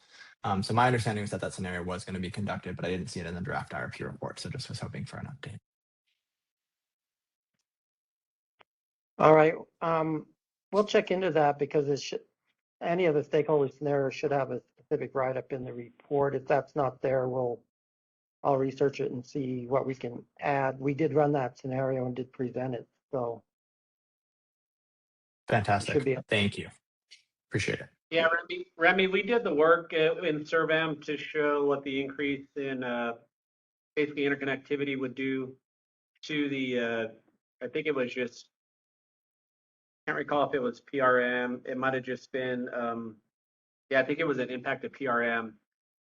So my understanding was that scenario was going to be conducted, but I didn't see it in the draft IRP report. So just was hoping for an update. All right, we'll check into that because any of the stakeholder scenarios should have a specific write-up in the report. If that's not there, I'll research it and see what we can add. We did run that scenario and did present it, so. Fantastic. Thank you. Appreciate it. Yeah, Remy, we did the work in Survem to show what the increase in basically interconnectivity would do to the, I think it was just, can't recall if it was PRM. It might have just been, yeah, I think it was an impact of PRM.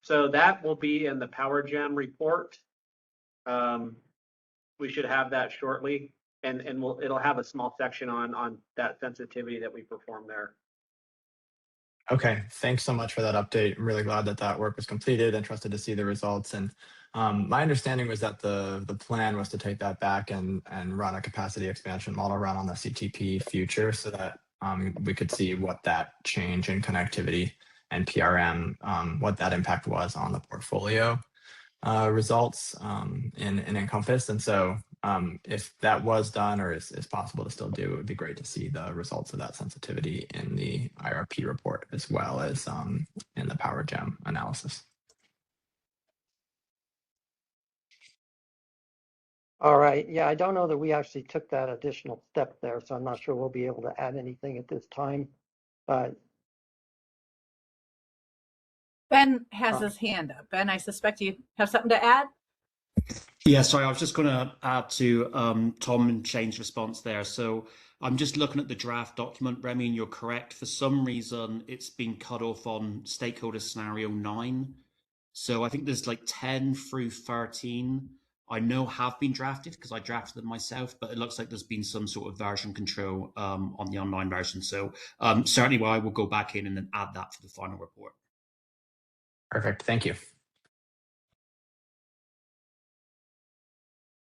So that will be in the Power Gem report. We should have that shortly, and it'll have a small section on that sensitivity that we performed there. Okay, thanks so much for that update. I'm really glad that work was completed and trusted to see the results. And my understanding was that the plan was to take that back and run a capacity expansion model run on the CTP future so that we could see what that change in connectivity and PRM, what that impact was on the portfolio results in Encompass. And so if that was done or is possible to still do, it would be great to see the results of that sensitivity in the IRP report as well as in the Power Gem analysis. All right. Yeah, I don't know that we actually took that additional step there, so I'm not sure we'll be able to add anything at this time. But Ben has his hand up. Ben, I suspect you have something to add. Yeah, sorry, I was just going to add to Tom and Shane's response there. So I'm just looking at the draft document, Remy, and you're correct. For some reason, it's been cut off on stakeholder scenario 9. So I think there's like 10 through 13 I know have been drafted because I drafted them myself, but it looks like there's been some sort of version control on the online version. So certainly I will go back in and then add that for the final report. Perfect. Thank you.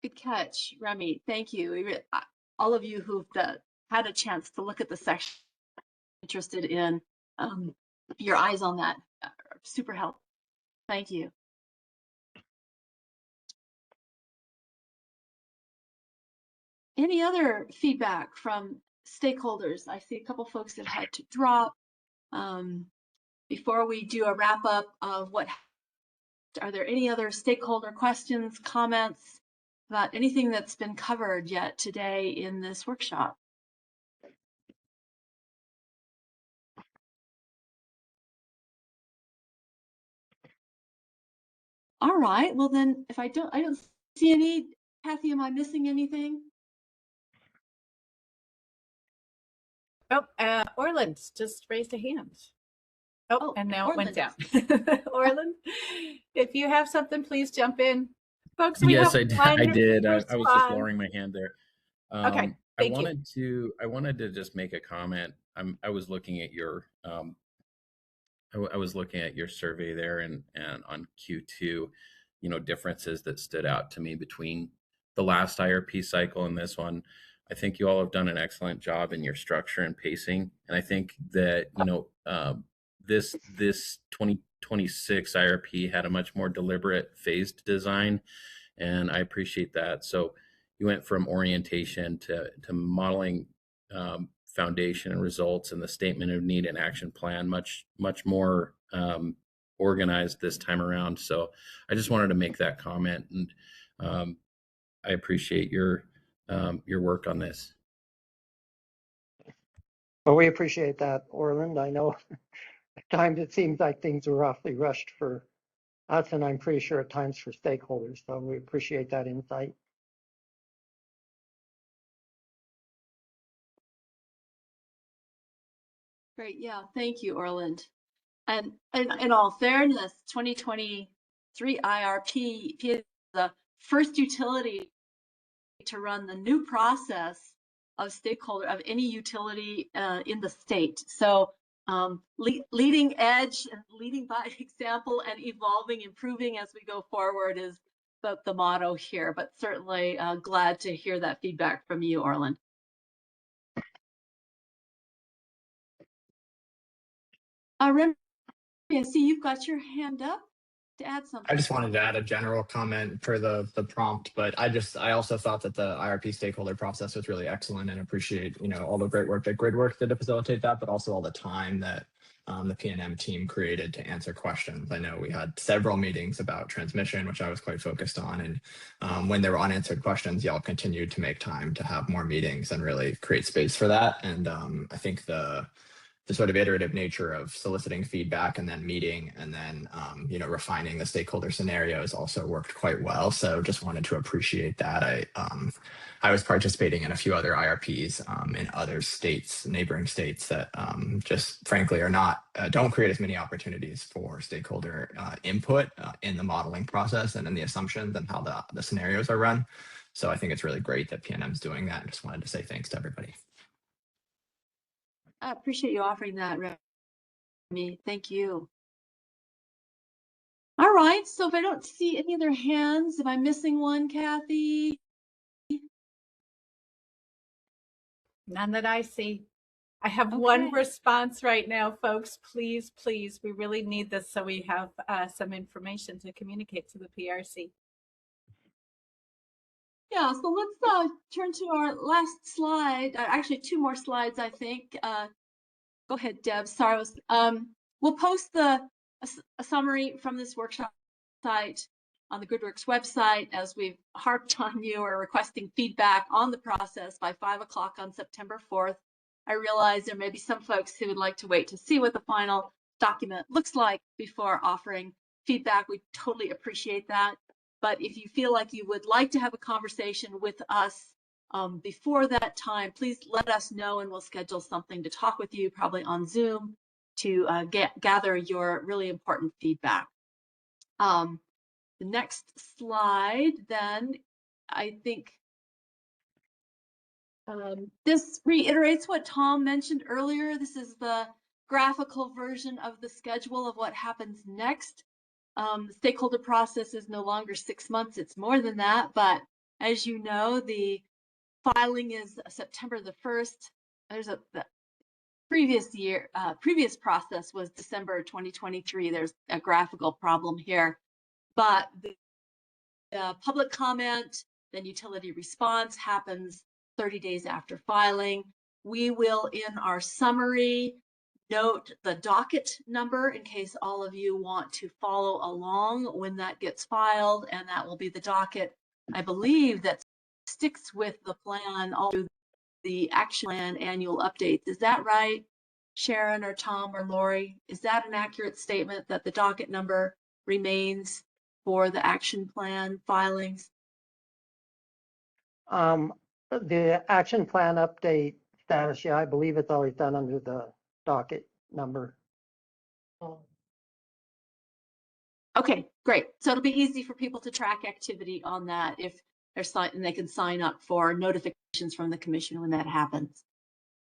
Good catch, Remy. Thank you. All of you who've had a chance to look at the section, interested in your eyes on that, super helpful. Thank you. Any other feedback from stakeholders? I see a couple folks that had to drop. Before we do a wrap up of are there any other stakeholder questions, comments about anything that's been covered yet today in this workshop? All right, well then, if I don't see any, Kathy, am I missing anything? Oh, Orland just raised a hand. Oh, and now it went down. Orland, if you have something, please jump in. Folks, we yes, have I did. I was just lowering my hand there. Okay, I wanted to just make a comment. I was looking at your I was looking at your survey there and on Q2, differences that stood out to me between the last IRP cycle and this one. I think you all have done an excellent job in your structure and pacing, and I think that this 2026 IRP had a much more deliberate phased design, and I appreciate that. So you went from orientation to modeling, foundation and results, and the statement of need and action plan much more organized this time around. So I just wanted to make that comment, and I appreciate your work on this. Well, we appreciate that, Orland. I know at times it seems like things were awfully rushed for us, and I'm pretty sure at times for stakeholders. So we appreciate that insight. Great, yeah, thank you, Orland. And in all fairness, 2023 IRP is the first utility to run the new process of stakeholder of any utility in the state. So leading edge and leading by example and evolving, improving as we go forward is the motto here, but certainly glad to hear that feedback from you, Orland. Remy, I see you've got your hand up to add something. I just wanted to add a general comment for the prompt, but I also thought that the IRP stakeholder process was really excellent, and appreciate all the great work that GridWorks did to facilitate that, but also all the time that the PNM team created to answer questions. I know we had several meetings about transmission, which I was quite focused on, and when there were unanswered questions, y'all continued to make time to have more meetings and really create space for that. And I think the sort of iterative nature of soliciting feedback and then meeting and then refining the stakeholder scenarios also worked quite well. So just wanted to appreciate that. I was participating in a few other IRPs in other states, neighboring states that just frankly don't create as many opportunities for stakeholder input in the modeling process and in the assumptions and how the scenarios are run. So I think it's really great that PNM's doing that. I just wanted to say thanks to everybody. I appreciate you offering that, Remy. Thank you. All right, so if I don't see any other hands, am I missing one, Kathy? None that I see. I have one response right now, folks. Please, please, we really need this so we have some information to communicate to the PRC. Yeah, so let's turn to our last slide. Actually, two more slides, I think. Go ahead, Deb. Sorry, we'll post a summary from this workshop site on the GridWorks website, as we've harped on you or requesting feedback on the process by 5 o'clock on September 4th. I realize there may be some folks who would like to wait to see what the final document looks like before offering feedback. We totally appreciate that. But if you feel like you would like to have a conversation with us before that time, please let us know and we'll schedule something to talk with you, probably on Zoom, to gather your really important feedback. The next slide, then, I think this reiterates what Tom mentioned earlier. This is the graphical version of the schedule of what happens next. The stakeholder process is no longer 6 months, it's more than that. But as you know, the filing is September the 1st. There's the previous process was December 2023. There's a graphical problem here. But the public comment, then utility response happens 30 days after filing. We will, in our summary, note the docket number in case all of you want to follow along when that gets filed, and that will be the docket, I believe, that sticks with the plan all through the action plan annual updates. Is that right, Sharon or Tom or Lori? Is that an accurate statement that the docket number remains for the action plan filings? The action plan update status, yeah, I believe it's always done under the docket number. Okay, great. So it'll be easy for people to track activity on that if they're signed, and they can sign up for notifications from the commission when that happens.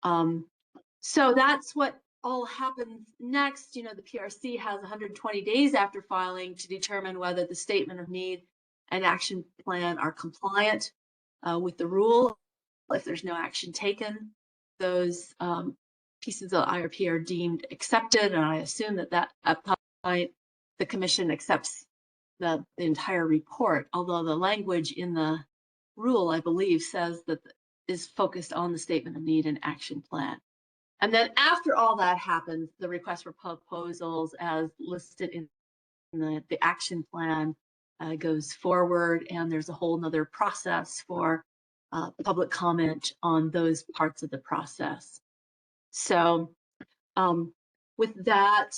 So that's what all happens next. You know, the PRC has 120 days after filing to determine whether the statement of need and action plan are compliant with the rule. If there's no action taken, those pieces of IRP are deemed accepted, and I assume that at that point the commission accepts the entire report, although the language in the rule, I believe, says that is focused on the statement of need and action plan. And then after all that happens, the request for proposals as listed in the action plan goes forward, and there's a whole nother process for public comment on those parts of the process. So with that,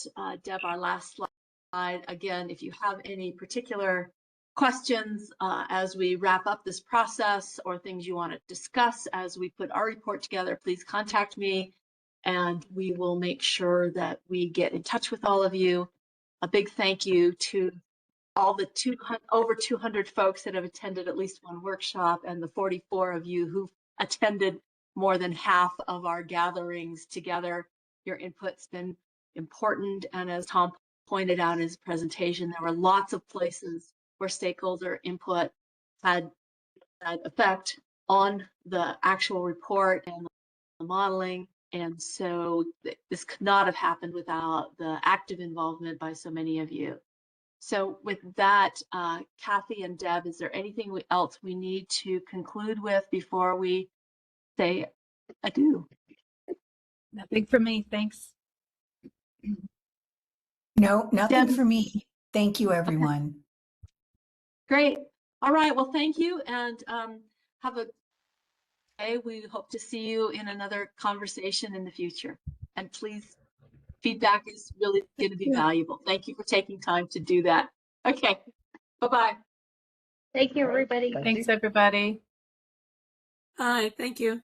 Deb, our last slide, again, if you have any particular questions as we wrap up this process or things you want to discuss as we put our report together, please contact me and we will make sure that we get in touch with all of you. A big thank you to all the over 200 folks that have attended at least one workshop, and the 44 of you who've attended more than half of our gatherings together. Your input's been important, and as Tom pointed out in his presentation, there were lots of places where stakeholder input had effect on the actual report and the modeling. And so this could not have happened without the active involvement by so many of you. So with that, Kathy and Deb, is there anything else we need to conclude with before we say adieu? Nothing for me, thanks. No, nothing Deb? for me. Thank you, everyone. Great. All right, well, thank you, and have a day. We hope to see you in another conversation in the future. And please, feedback is really going to be valuable. Thank you for taking time to do that. Okay, bye-bye. Thank you, everybody. Thanks, everybody. Hi, thank you.